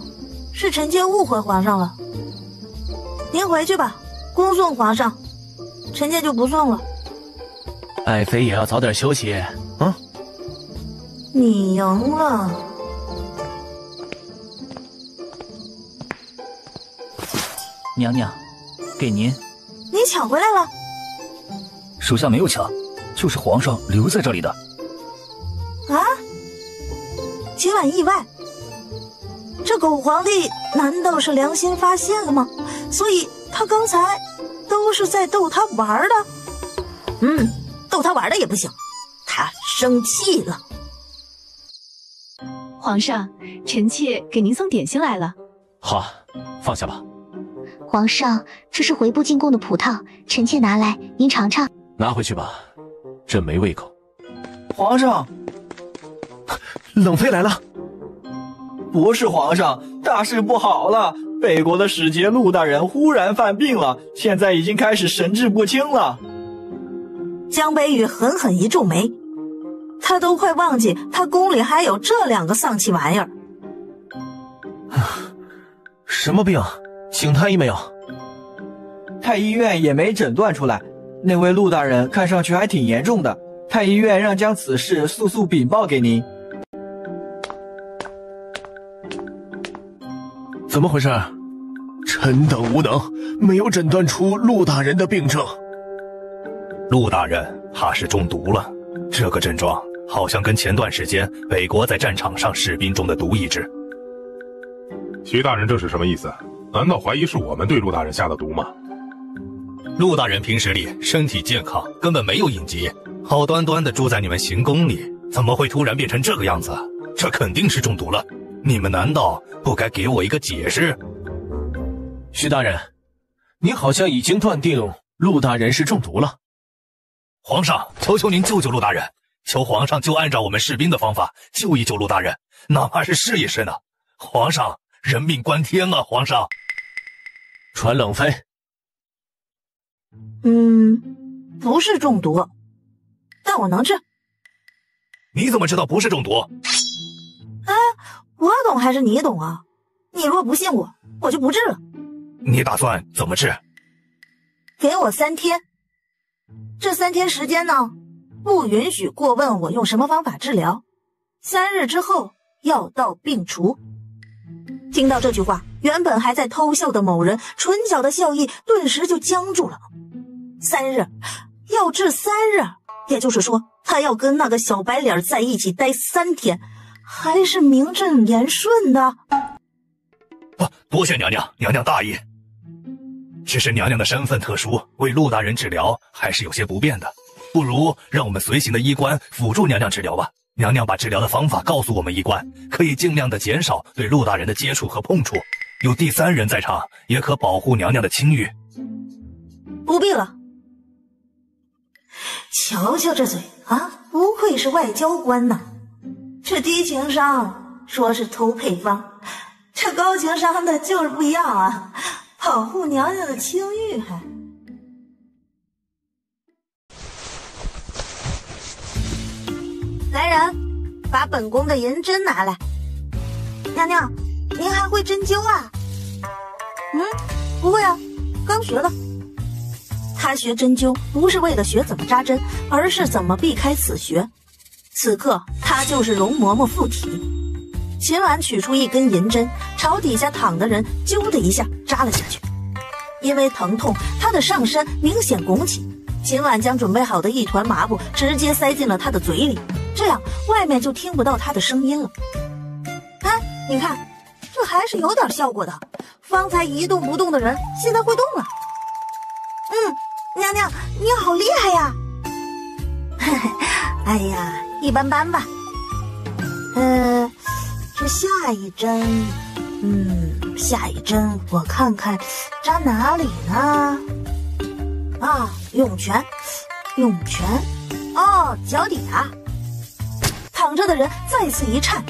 是臣妾误会皇上了。您回去吧，恭送皇上，臣妾就不送了。爱妃也要早点休息啊。你赢了。娘娘，给您。你抢回来了？属下没有抢，就是皇上留在这里的。啊！秦婉意外，这狗皇帝难道是良心发现了吗？所以他刚才都是在逗他玩的。逗他玩的也不行，他生气了。皇上，臣妾给您送点心来了。好，放下吧。皇上，这是回部进贡的葡萄，臣妾拿来，您尝尝。拿回去吧，朕没胃口。皇上，冷妃来了。不是皇上，大事不好了！北国的使节陆大人忽然犯病了，现在已经开始神志不清了。江北宇狠狠一皱眉，他都快忘记他宫里还有这2个丧气玩意儿。什么病？请太医没有？太医院也没诊断出来。那位陆大人看上去还挺严重的，太医院让将此事速速禀报给您。怎么回事？臣等无能，没有诊断出陆大人的病症。陆大人怕是中毒了，这个症状好像跟前段时间北国在战场上士兵中的毒一致。徐大人这是什么意思？难道怀疑是我们对陆大人下的毒吗？陆大人平时里身体健康，根本没有隐疾，好端端的住在你们行宫里，怎么会突然变成这个样子？这肯定是中毒了，你们难道不该给我一个解释？徐大人，您好像已经断定陆大人是中毒了。皇上，求求您救救陆大人，求皇上就按照我们士兵的方法救一救陆大人，哪怕是试一试呢。皇上，人命关天啊！皇上，传冷妃。不是中毒，但我能治。你怎么知道不是中毒？哎，我懂还是你懂啊？你若不信我，我就不治了。你打算怎么治？给我3天，这3天时间呢，不允许过问我用什么方法治疗。3日之后药到病除。听到这句话，原本还在偷笑的某人唇角的笑意顿时就僵住了。3日，要治3日，也就是说，他要跟那个小白脸在一起待3天，还是名正言顺的。多谢娘娘，娘娘大意。只是娘娘的身份特殊，为陆大人治疗还是有些不便的，不如让我们随行的医官辅助娘娘治疗吧。娘娘把治疗的方法告诉我们医官，可以尽量的减少对陆大人的接触和碰触，有第3人在场，也可保护娘娘的清誉。不必了。瞧瞧这嘴啊，不愧是外交官呐！这低情商说是偷配方，这高情商的就是不一样啊，保护娘娘的清誉还。来人，把本宫的银针拿来。娘娘，您还会针灸啊？不会啊，刚学的。他学针灸不是为了学怎么扎针，而是怎么避开此穴。此刻他就是容嬷嬷附体。秦婉取出一根银针，朝底下躺的人啾的一下扎了下去。因为疼痛，他的上身明显拱起。秦婉将准备好的一团麻布直接塞进了他的嘴里，这样外面就听不到他的声音了。哎，你看，这还是有点效果的。方才一动不动的人现在会动了。娘娘，你好厉害呀！哎呀，一般般吧。这下一针，下一针我看看扎哪里呢？啊，涌泉，哦，脚底啊。躺着的人再次一颤，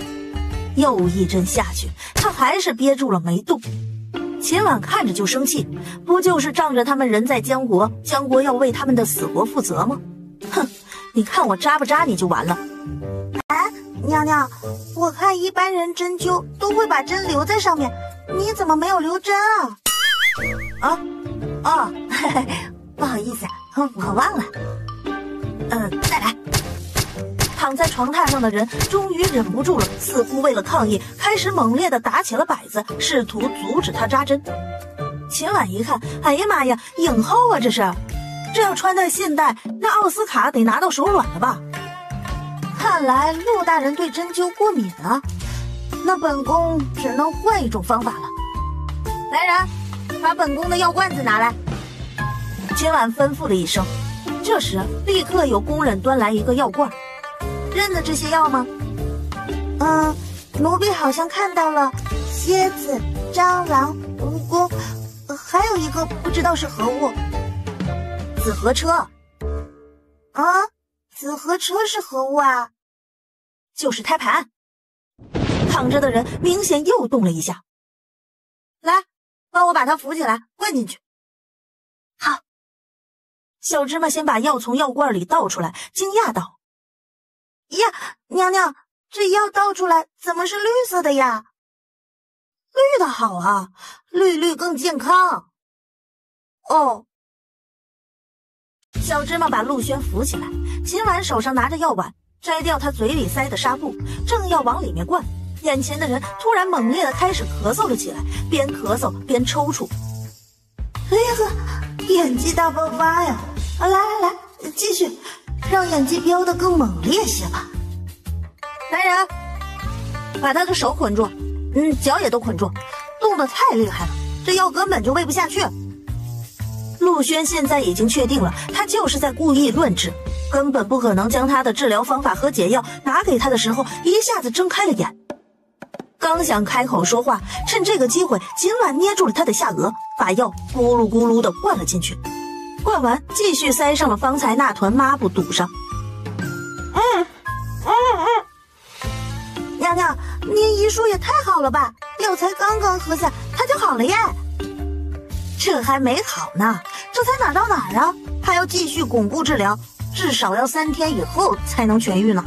又一针下去，他还是憋住了没动。秦婉看着就生气，不就是仗着他们人在江国，江国要为他们的死活负责吗？哼，你看我扎不扎你就完了。哎，娘娘，我看一般人针灸都会把针留在上面，你怎么没有留针啊？嘿嘿，不好意思，我忘了。再来。躺在床榻上的人终于忍不住了，似乎为了抗议，开始猛烈地打起了摆子，试图阻止他扎针。秦婉一看，哎呀妈呀，影后啊，这要穿在现代，那奥斯卡得拿到手软了吧？看来陆大人对针灸过敏啊，那本宫只能换一种方法了。来人，把本宫的药罐子拿来。秦婉吩咐了一声，这时立刻有工人端来一个药罐。认得这些药吗？奴婢好像看到了蝎子、蟑螂、蜈蚣，还有一个不知道是何物。紫河车。啊，紫河车是何物啊？就是胎盘。躺着的人明显又动了一下。来，帮我把他扶起来，灌进去。好。小芝麻先把药从药罐里倒出来，惊讶道：呀，娘娘，这药倒出来怎么是绿色的呀？绿的好啊，绿更健康。哦。小芝麻把陆轩扶起来，秦婉手上拿着药碗，摘掉他嘴里塞的纱布，正要往里面灌，眼前的人突然猛烈的开始咳嗽了起来，边咳嗽边抽搐。哎呀呵，演技大爆发呀！来，继续。让演技飙得更猛烈些吧。来人，把他的手捆住，脚也都捆住，动得太厉害了，这药根本就喂不下去。陆轩现在已经确定了，他就是在故意乱治，根本不可能将他的治疗方法和解药拿给他的时候，一下子睁开了眼。刚想开口说话，趁这个机会，秦婉捏住了他的下颚，把药咕噜咕噜地灌了进去。灌完，继续塞上了方才那团抹布堵上。娘娘，您医术也太好了吧！药才刚刚喝下，他就好了耶。这还没好呢，这才哪儿到哪儿啊？还要继续巩固治疗，至少要3天以后才能痊愈呢。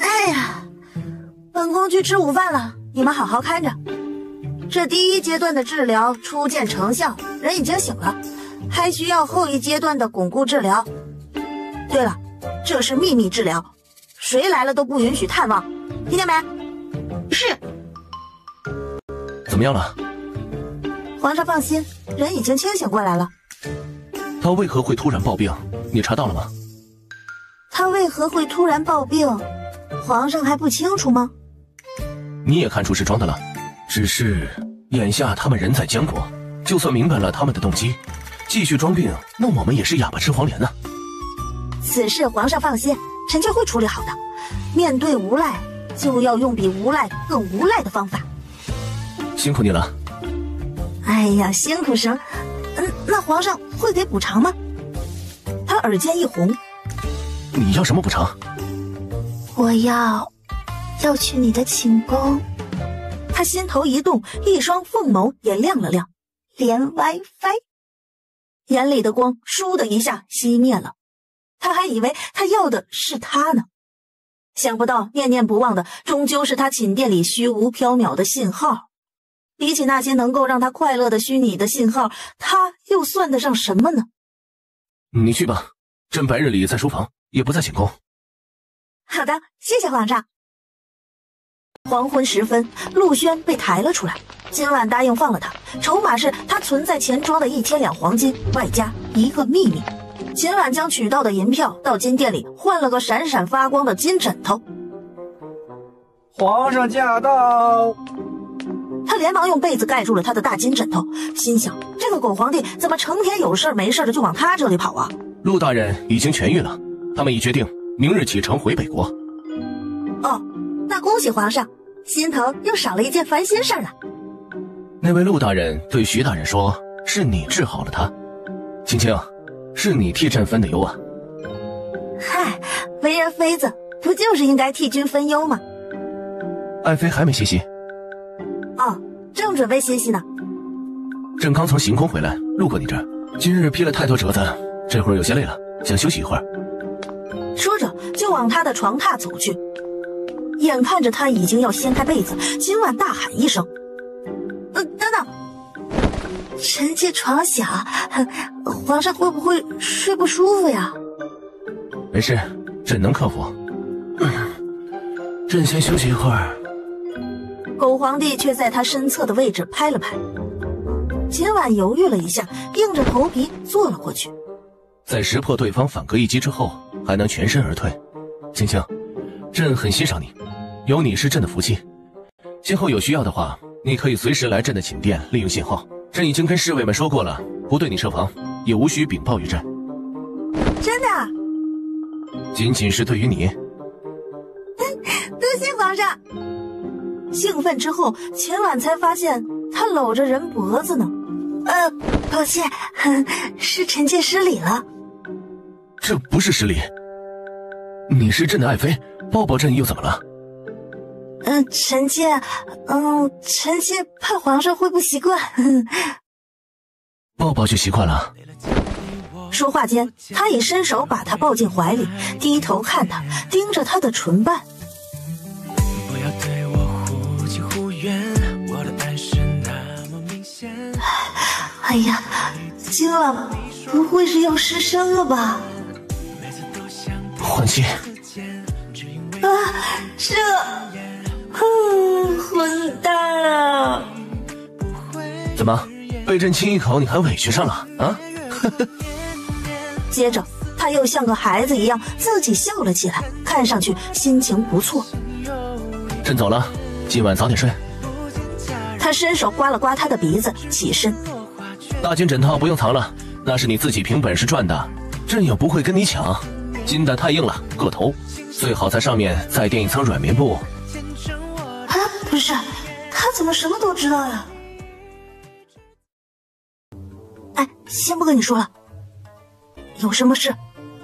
哎呀，本宫去吃午饭了，你们好好看着。这第1阶段的治疗初见成效，人已经醒了，还需要后1阶段的巩固治疗。对了，这是秘密治疗，谁来了都不允许探望，听见没？是。怎么样了？皇上放心，人已经清醒过来了。他为何会突然暴病？你查到了吗？他为何会突然暴病？皇上还不清楚吗？你也看出是装的了，只是眼下他们人在江国，就算明白了他们的动机，继续装病，那我们也是哑巴吃黄连呢。此事皇上放心，臣妾会处理好的。面对无赖，就要用比无赖更无赖的方法。辛苦你了。哎呀，辛苦什么？那皇上会给补偿吗？他耳尖一红。你要什么补偿？我要去你的寝宫。他心头一动，一双凤眸也亮了亮，连 WiFi， 眼里的光倏的一下熄灭了。他还以为他要的是他呢，想不到念念不忘的终究是他寝殿里虚无缥缈的信号。比起那些能够让他快乐的虚拟的信号，他又算得上什么呢？你去吧，朕白日里在书房，也不在寝宫。好的，谢谢皇上。黄昏时分，陆轩被抬了出来，今晚答应放了他，筹码是他存在钱庄的1千两黄金，外加一个秘密。秦婉将取到的银票到金店里换了个闪闪发光的金枕头。皇上驾到！他连忙用被子盖住了他的大金枕头，心想这个狗皇帝怎么成天有事没事的就往他这里跑啊？陆大人已经痊愈了，他们已决定明日启程回北国。哦，那恭喜皇上，心头又少了一件烦心事了。那位陆大人对徐大人说，是你治好了他。青青，是你替朕分的忧啊。嗨，为人妃子不就是应该替君分忧吗？爱妃还没歇息？哦，正准备歇息呢。朕刚从行宫回来，路过你这儿，今日批了太多折子，这会儿有些累了，想休息一会儿。说着就往他的床榻走去。眼看着他已经要掀开被子，秦婉大喊一声：等等，臣妾床小，皇上会不会睡不舒服呀？没事，朕能克服。朕先休息一会儿。狗皇帝却在他身侧的位置拍了拍。秦婉犹豫了一下，硬着头皮坐了过去。在识破对方反戈一击之后，还能全身而退。青青，朕很欣赏你，有你是朕的福气。今后有需要的话，你可以随时来朕的寝殿利用信号。朕已经跟侍卫们说过了，不对你设防，也无需禀报于朕。真的？仅仅是对于你。多谢皇上。兴奋之后，秦婉才发现他搂着人脖子呢。抱歉，是臣妾失礼了。这不是失礼，你是朕的爱妃，抱抱朕又怎么了？臣妾怕皇上会不习惯。抱抱就习惯了。说话间，他已伸手把她抱进怀里，低头看她，盯着她的唇瓣。不要对我忽近忽远，我的爱是那么明显。哎呀，今晚不会是要失声了吧？换气。混蛋啊！怎么，被朕亲一口你还委屈上了啊？接着他又像个孩子一样自己笑了起来，看上去心情不错。朕走了，今晚早点睡。他伸手刮了刮他的鼻子，起身。大金枕套不用藏了，那是你自己凭本事赚的，朕又不会跟你抢。金的太硬了，硌头，最好在上面再垫一层软棉布。啊，不是，他怎么什么都知道呀？哎，先不跟你说了，有什么事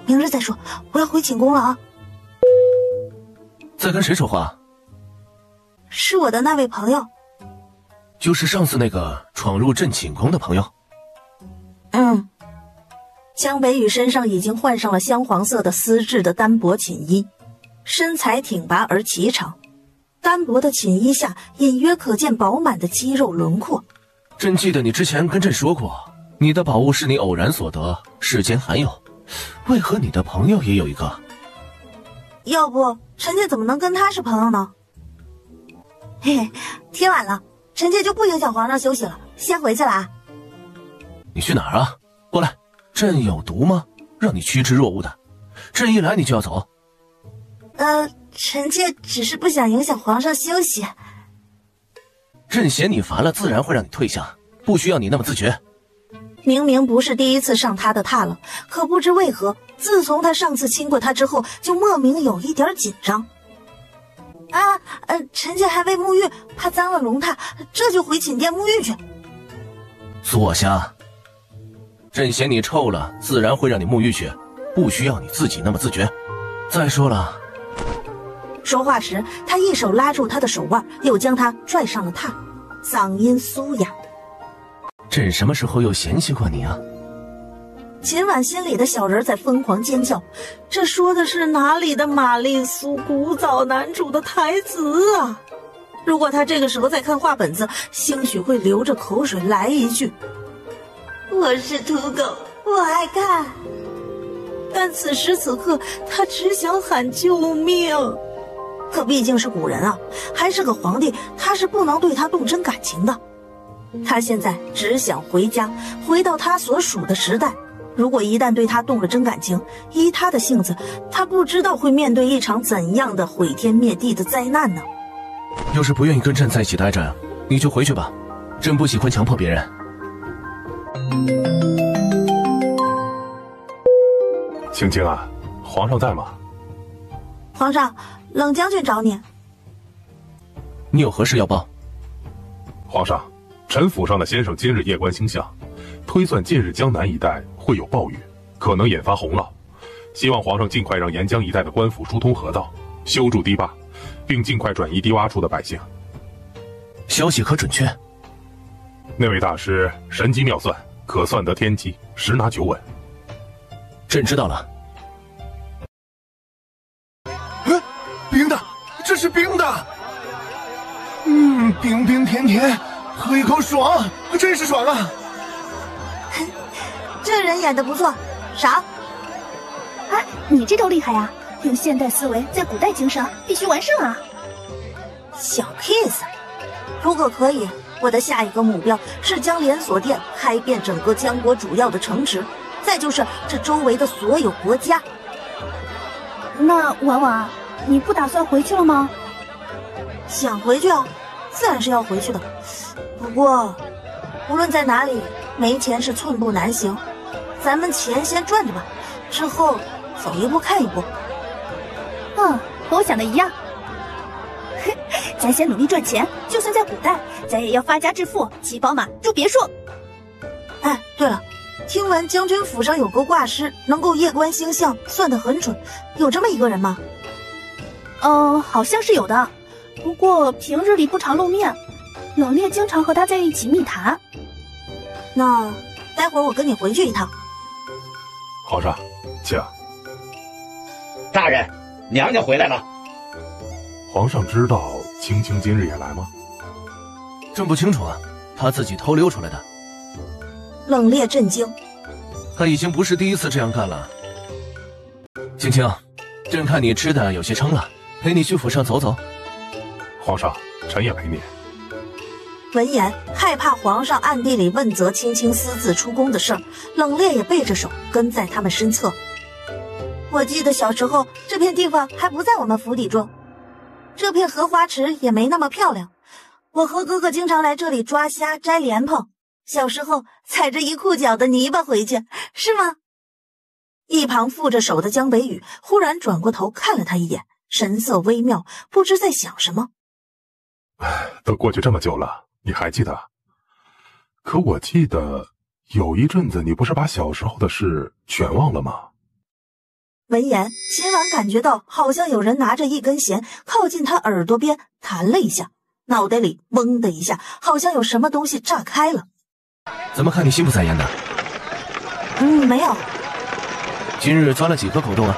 明日再说，我要回寝宫了啊。在跟谁说话？是我的那位朋友。就是上次那个闯入朕寝宫的朋友。江北宇身上已经换上了香黄色的丝质的单薄寝衣，身材挺拔而颀长，单薄的寝衣下隐约可见饱满的肌肉轮廓。朕记得你之前跟朕说过，你的宝物是你偶然所得，世间罕有，为何你的朋友也有一个？要不臣妾怎么能跟他是朋友呢？嘿嘿，天晚了，臣妾就不影响皇上休息了，先回去了啊。你去哪儿啊？过来，朕有毒吗？让你趋之若鹜的，朕一来你就要走。臣妾只是不想影响皇上休息。朕嫌你烦了，自然会让你退下，不需要你那么自觉。明明不是第一次上他的榻了，可不知为何，自从他上次亲过他之后，就莫名有一点紧张。臣妾还未沐浴，怕脏了龙榻，这就回寝殿沐浴去。坐下。朕嫌你臭了，自然会让你沐浴去，不需要你自己那么自觉。再说了，说话时，他一手拉住他的手腕，又将他拽上了榻，嗓音酥哑。朕什么时候又嫌弃过你啊？秦婉心里的小人在疯狂尖叫，这说的是哪里的玛丽苏古早难煮的台词啊！如果他这个时候在看话本子，兴许会流着口水来一句：“我是土狗，我爱看。”但此时此刻，他只想喊救命。可毕竟是古人啊，还是个皇帝，他是不能对他动真感情的。他现在只想回家，回到他所属的时代。如果一旦对他动了真感情，依他的性子，他不知道会面对一场怎样的毁天灭地的灾难呢？要是不愿意跟朕在一起待着，你就回去吧，朕不喜欢强迫别人。青青啊，皇上在吗？皇上，冷将军找你。你有何事要报？皇上，臣府上的先生今日夜观星象，推算近日江南一带会有暴雨，可能引发洪涝，希望皇上尽快让沿江一带的官府疏通河道，修筑堤坝，并尽快转移低洼处的百姓。消息可准确？那位大师神机妙算，可算得天机，十拿九稳。朕知道了。冰的，这是冰的。冰冰甜甜，喝一口爽，真是爽啊！这人演得不错，赏。你这招厉害呀！用现代思维在古代经商，必须完胜啊！小 case， 如果可以，我的下一个目标是将连锁店开遍整个江国主要的城池，再就是这周围的所有国家。那婉婉，你不打算回去了吗？想回去啊，自然是要回去的。不过，无论在哪里，没钱是寸步难行。咱们钱先赚着吧，之后走一步看一步。和我想的一样。咱先努力赚钱，就算在古代，咱也要发家致富，骑宝马，住别墅。哎，对了，听闻将军府上有个卦师，能够夜观星象，算得很准，有这么一个人吗？好像是有的，不过平日里不常露面，冷冽经常和他在一起密谈。那待会儿我跟你回去一趟。皇上，请。大人，娘娘回来了。皇上知道青青今日也来吗？朕不清楚啊，他自己偷溜出来的。冷冽震惊，他已经不是第一次这样干了。青青，朕看你吃的有些撑了，陪你去府上走走。皇上，臣也陪你。闻言，害怕皇上暗地里问责青青私自出宫的事儿，冷冽也背着手跟在他们身侧。我记得小时候这片地方还不在我们府邸中，这片荷花池也没那么漂亮。我和哥哥经常来这里抓虾、摘莲蓬，小时候踩着一裤脚的泥巴回去，是吗？一旁负着手的江北宇忽然转过头看了他一眼，神色微妙，不知在想什么。都过去这么久了，你还记得？可我记得有一阵子你不是把小时候的事全忘了吗？闻言，秦婉感觉到好像有人拿着一根弦靠近他耳朵边弹了一下，脑袋里嗡的一下，好像有什么东西炸开了。怎么看你心不在焉的？没有。今日钻了几个狗洞啊？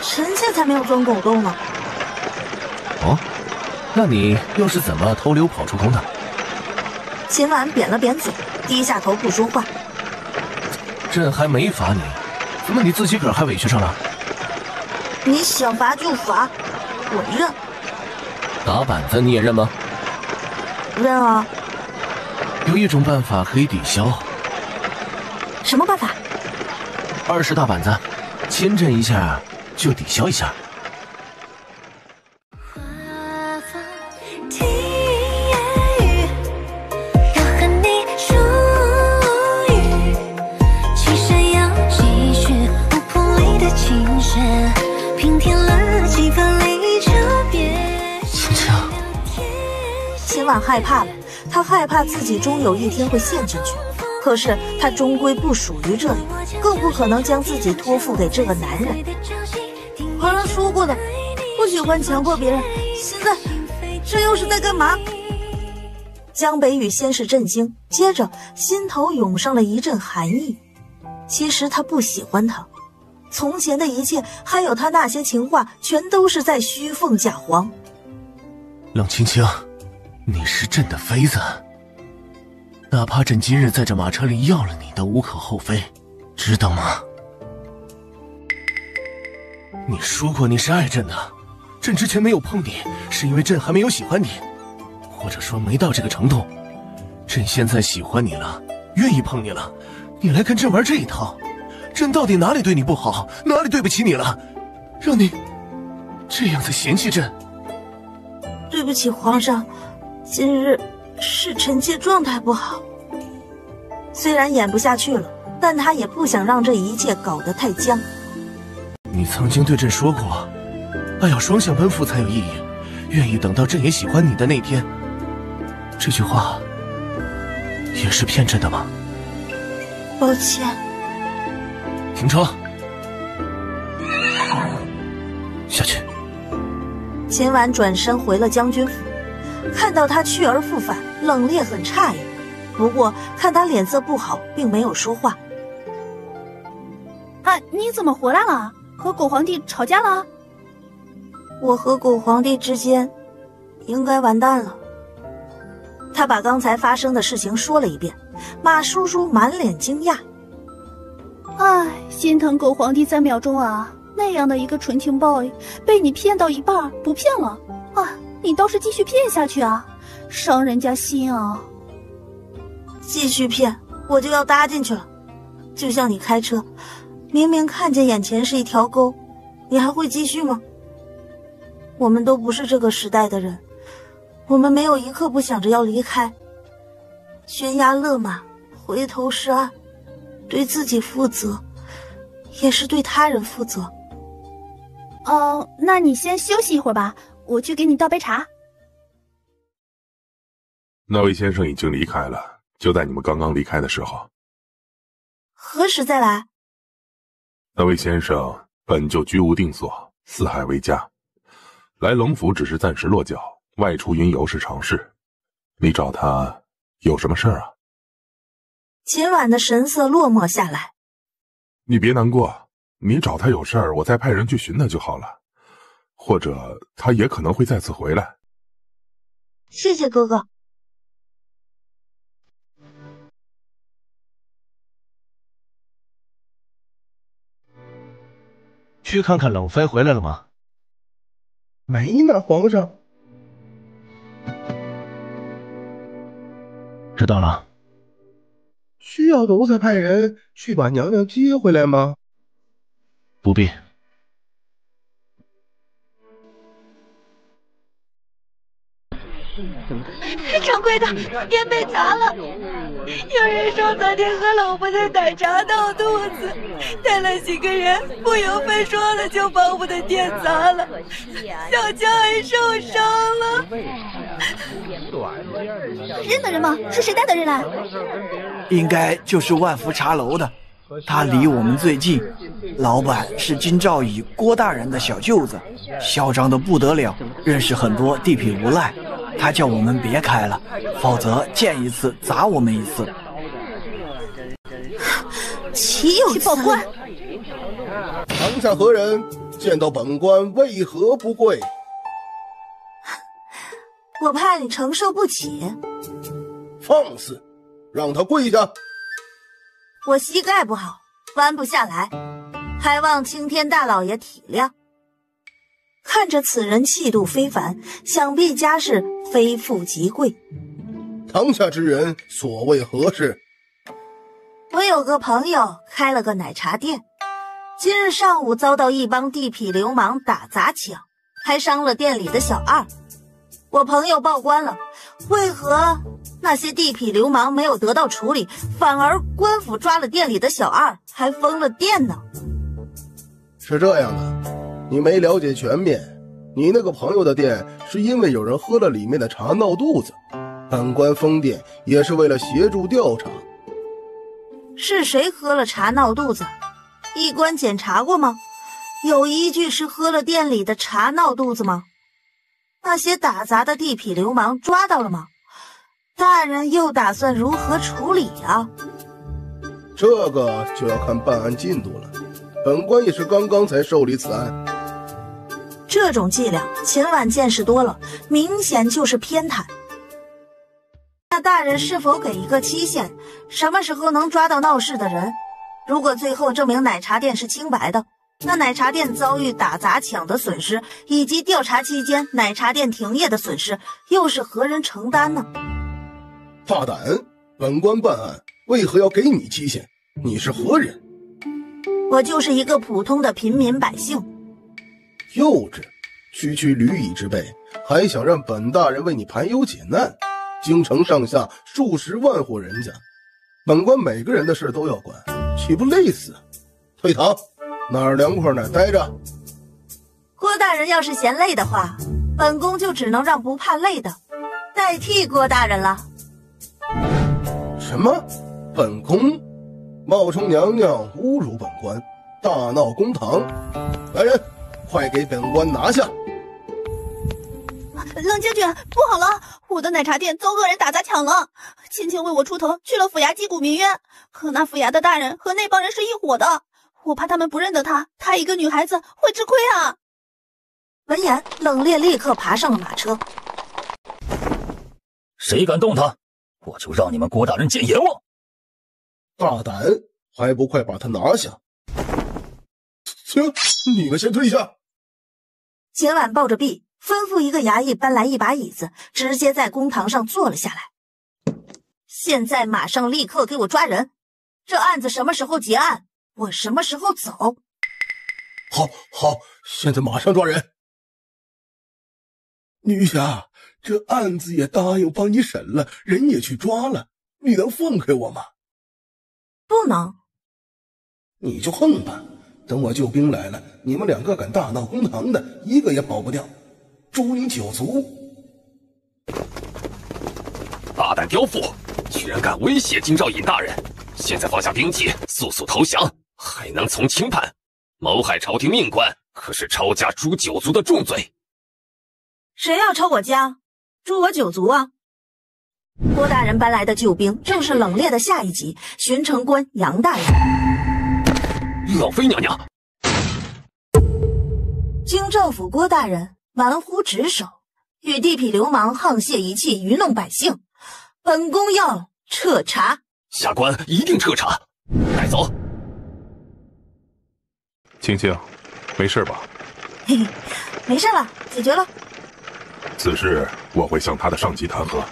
臣妾才没有钻狗洞呢。哦，那你又是怎么偷溜跑出宫的？秦婉扁了扁嘴，低下头不说话。朕还没罚你，怎么你自己个儿还委屈上了？你想罚就罚，我认。打板子你也认吗？人啊。有一种办法可以抵消。什么办法？20大板子，签证一下就抵消一下。秦婉害怕了，她害怕自己终有一天会陷进去。可是她终归不属于这里，更不可能将自己托付给这个男人。皇上说过的，不喜欢强迫别人。现在这又是在干嘛？江北雨先是震惊，接着心头涌上了一阵寒意。其实他不喜欢他，从前的一切，还有他那些情话，全都是在虚凤假凰。冷青青，你是朕的妃子，哪怕朕今日在这马车里要了你都无可厚非，知道吗？你说过你是爱朕的，朕之前没有碰你，是因为朕还没有喜欢你，或者说没到这个程度。朕现在喜欢你了，愿意碰你了，你来跟朕玩这一套，朕到底哪里对你不好，哪里对不起你了，让你这样子嫌弃朕？对不起皇上，今日是臣妾状态不好。虽然演不下去了，但他也不想让这一切搞得太僵。你曾经对朕说过，爱要双向奔赴才有意义，愿意等到朕也喜欢你的那天。这句话也是骗朕的吗？抱歉。停车，下去。秦婉转身回了将军府，看到他去而复返，冷冽很诧异。不过看他脸色不好，并没有说话。啊，你怎么回来了？和狗皇帝吵架了？我和狗皇帝之间应该完蛋了。他把刚才发生的事情说了一遍，马叔叔满脸惊讶。唉，心疼狗皇帝3秒钟啊！那样的一个纯情 boy 被你骗到一半不骗了啊！你倒是继续骗下去啊，伤人家心啊！继续骗，我就要搭进去了。就像你开车，明明看见眼前是一条沟，你还会继续吗？我们都不是这个时代的人，我们没有一刻不想着要离开。悬崖勒马，回头是岸，对自己负责，也是对他人负责。那你先休息一会儿吧，我去给你倒杯茶。那位先生已经离开了，就在你们刚刚离开的时候。何时再来？那位先生本就居无定所，四海为家，来冷府只是暂时落脚，外出云游是常事。你找他有什么事儿啊？秦婉的神色落寞下来。你别难过，你找他有事儿，我再派人去寻他就好了，或者他也可能会再次回来。谢谢哥哥。去看看冷妃回来了吗？没呢，皇上。知道了。需要奴才派人去把娘娘接回来吗？不必。掌柜的，烟被砸了。有人说昨天和老婆在打茶闹肚子，带了几个人，不由分说的就把我的店砸了，小娇还受伤了。认得人吗？是谁带的人来？应该就是万福茶楼的，他离我们最近。老板是金兆乙郭大人的小舅子，嚣张的不得了，认识很多地痞无赖。他叫我们别开了，否则见一次砸我们一次。岂有此理！堂下何人？见到本官为何不跪？我怕你承受不起。放肆！让他跪下。我膝盖不好，弯不下来，还望青天大老爷体谅。看着此人气度非凡，想必家世非富即贵。堂下之人所谓何事？我有个朋友开了个奶茶店，今日上午遭到一帮地痞流氓打砸抢，还伤了店里的小二。我朋友报官了，为何那些地痞流氓没有得到处理，反而官府抓了店里的小二，还封了店呢？是这样的，你没了解全面。你那个朋友的店是因为有人喝了里面的茶闹肚子，本官封店也是为了协助调查。是谁喝了茶闹肚子？医官检查过吗？有依据是喝了店里的茶闹肚子吗？那些打砸的地痞流氓抓到了吗？大人又打算如何处理啊？这个就要看办案进度了，本官也是刚刚才受理此案。这种伎俩秦婉见识多了，明显就是偏袒。那大人是否给一个期限，什么时候能抓到闹事的人？如果最后证明奶茶店是清白的，那奶茶店遭遇打砸抢的损失，以及调查期间奶茶店停业的损失，又是何人承担呢？大胆！本官办案为何要给你期限？你是何人？我就是一个普通的平民百姓。幼稚！区区旅蚁之辈，还想让本大人为你排忧解难？京城上下数十万户人家，本官每个人的事都要管，岂不累死？退堂，哪儿凉快哪儿待着。郭大人要是嫌累的话，本宫就只能让不怕累的代替郭大人了。什么？本宫？冒充娘娘侮辱本官，大闹公堂！来人，快给本官拿下！冷将军，不好了，我的奶茶店遭恶人打砸抢了。青青为我出头，去了府衙击鼓鸣冤，可那府衙的大人和那帮人是一伙的，我怕他们不认得她一个女孩子会吃亏啊。闻言，冷冽立刻爬上了马车。谁敢动他，我就让你们郭大人见阎王！大胆，还不快把他拿下！行，你们先退下。秦婉抱着臂，吩咐一个衙役搬来一把椅子，直接在公堂上坐了下来。现在马上立刻给我抓人，这案子什么时候结案，我什么时候走。好，现在马上抓人。女侠，这案子也答应帮你审了，人也去抓了，你能放开我吗？不能。你就横吧，等我救兵来了，你们两个敢大闹公堂的，一个也跑不掉，诛你9族！大胆刁妇，居然敢威胁京兆尹大人！现在放下兵器，速速投降，还能从轻判。谋害朝廷命官，可是抄家诛9族的重罪。谁要抄我家，诛我9族啊？郭大人搬来的救兵正是冷冽的下一级巡城官杨大人。老妃娘娘，京兆府郭大人玩忽职守，与地痞流氓沆瀣一气，愚弄百姓，本宫要彻查。下官一定彻查，带走。青青，没事吧？嘿嘿，没事了，解决了。此事我会向他的上级弹劾。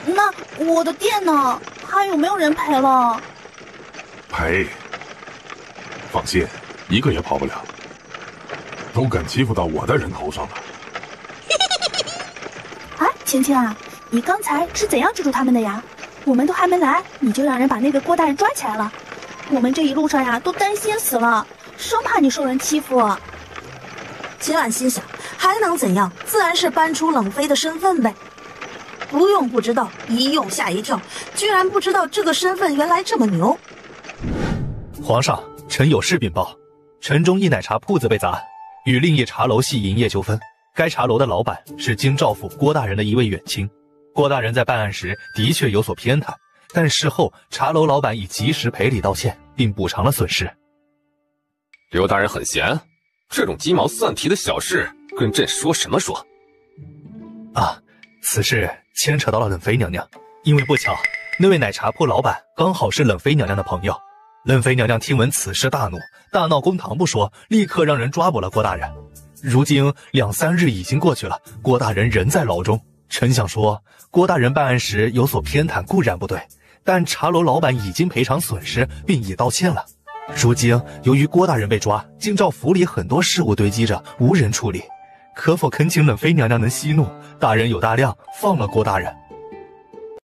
那我的店呢？还有没有人赔了？赔？放心，一个也跑不了。都敢欺负到我的人头上了。哎，青青啊，你刚才是怎样制住他们的呀？我们都还没来，你就让人把那个郭大人抓起来了。我们这一路上呀，都担心死了，生怕你受人欺负。秦婉心想，还能怎样？自然是搬出冷妃的身份呗。不用不知道，一用吓一跳，居然不知道这个身份原来这么牛。皇上，臣有事禀报，城中一奶茶铺子被砸，与另一茶楼系营业纠纷。该茶楼的老板是京兆府郭大人的一位远亲。郭大人在办案时的确有所偏袒，但事后茶楼老板已及时赔礼道歉，并补偿了损失。刘大人很闲，这种鸡毛蒜皮的小事跟朕说什么说？啊，此事牵扯到了冷妃娘娘，因为不巧，那位奶茶铺老板刚好是冷妃娘娘的朋友。冷妃娘娘听闻此事大怒，大闹公堂不说，立刻让人抓捕了郭大人。如今2、3日已经过去了，郭大人仍在牢中，臣想说，郭大人办案时有所偏袒固然不对，但茶楼老板已经赔偿损失，并已道歉了。如今由于郭大人被抓，京兆府里很多事务堆积着，无人处理，可否恳请冷妃娘娘能息怒，大人有大量，放了郭大人？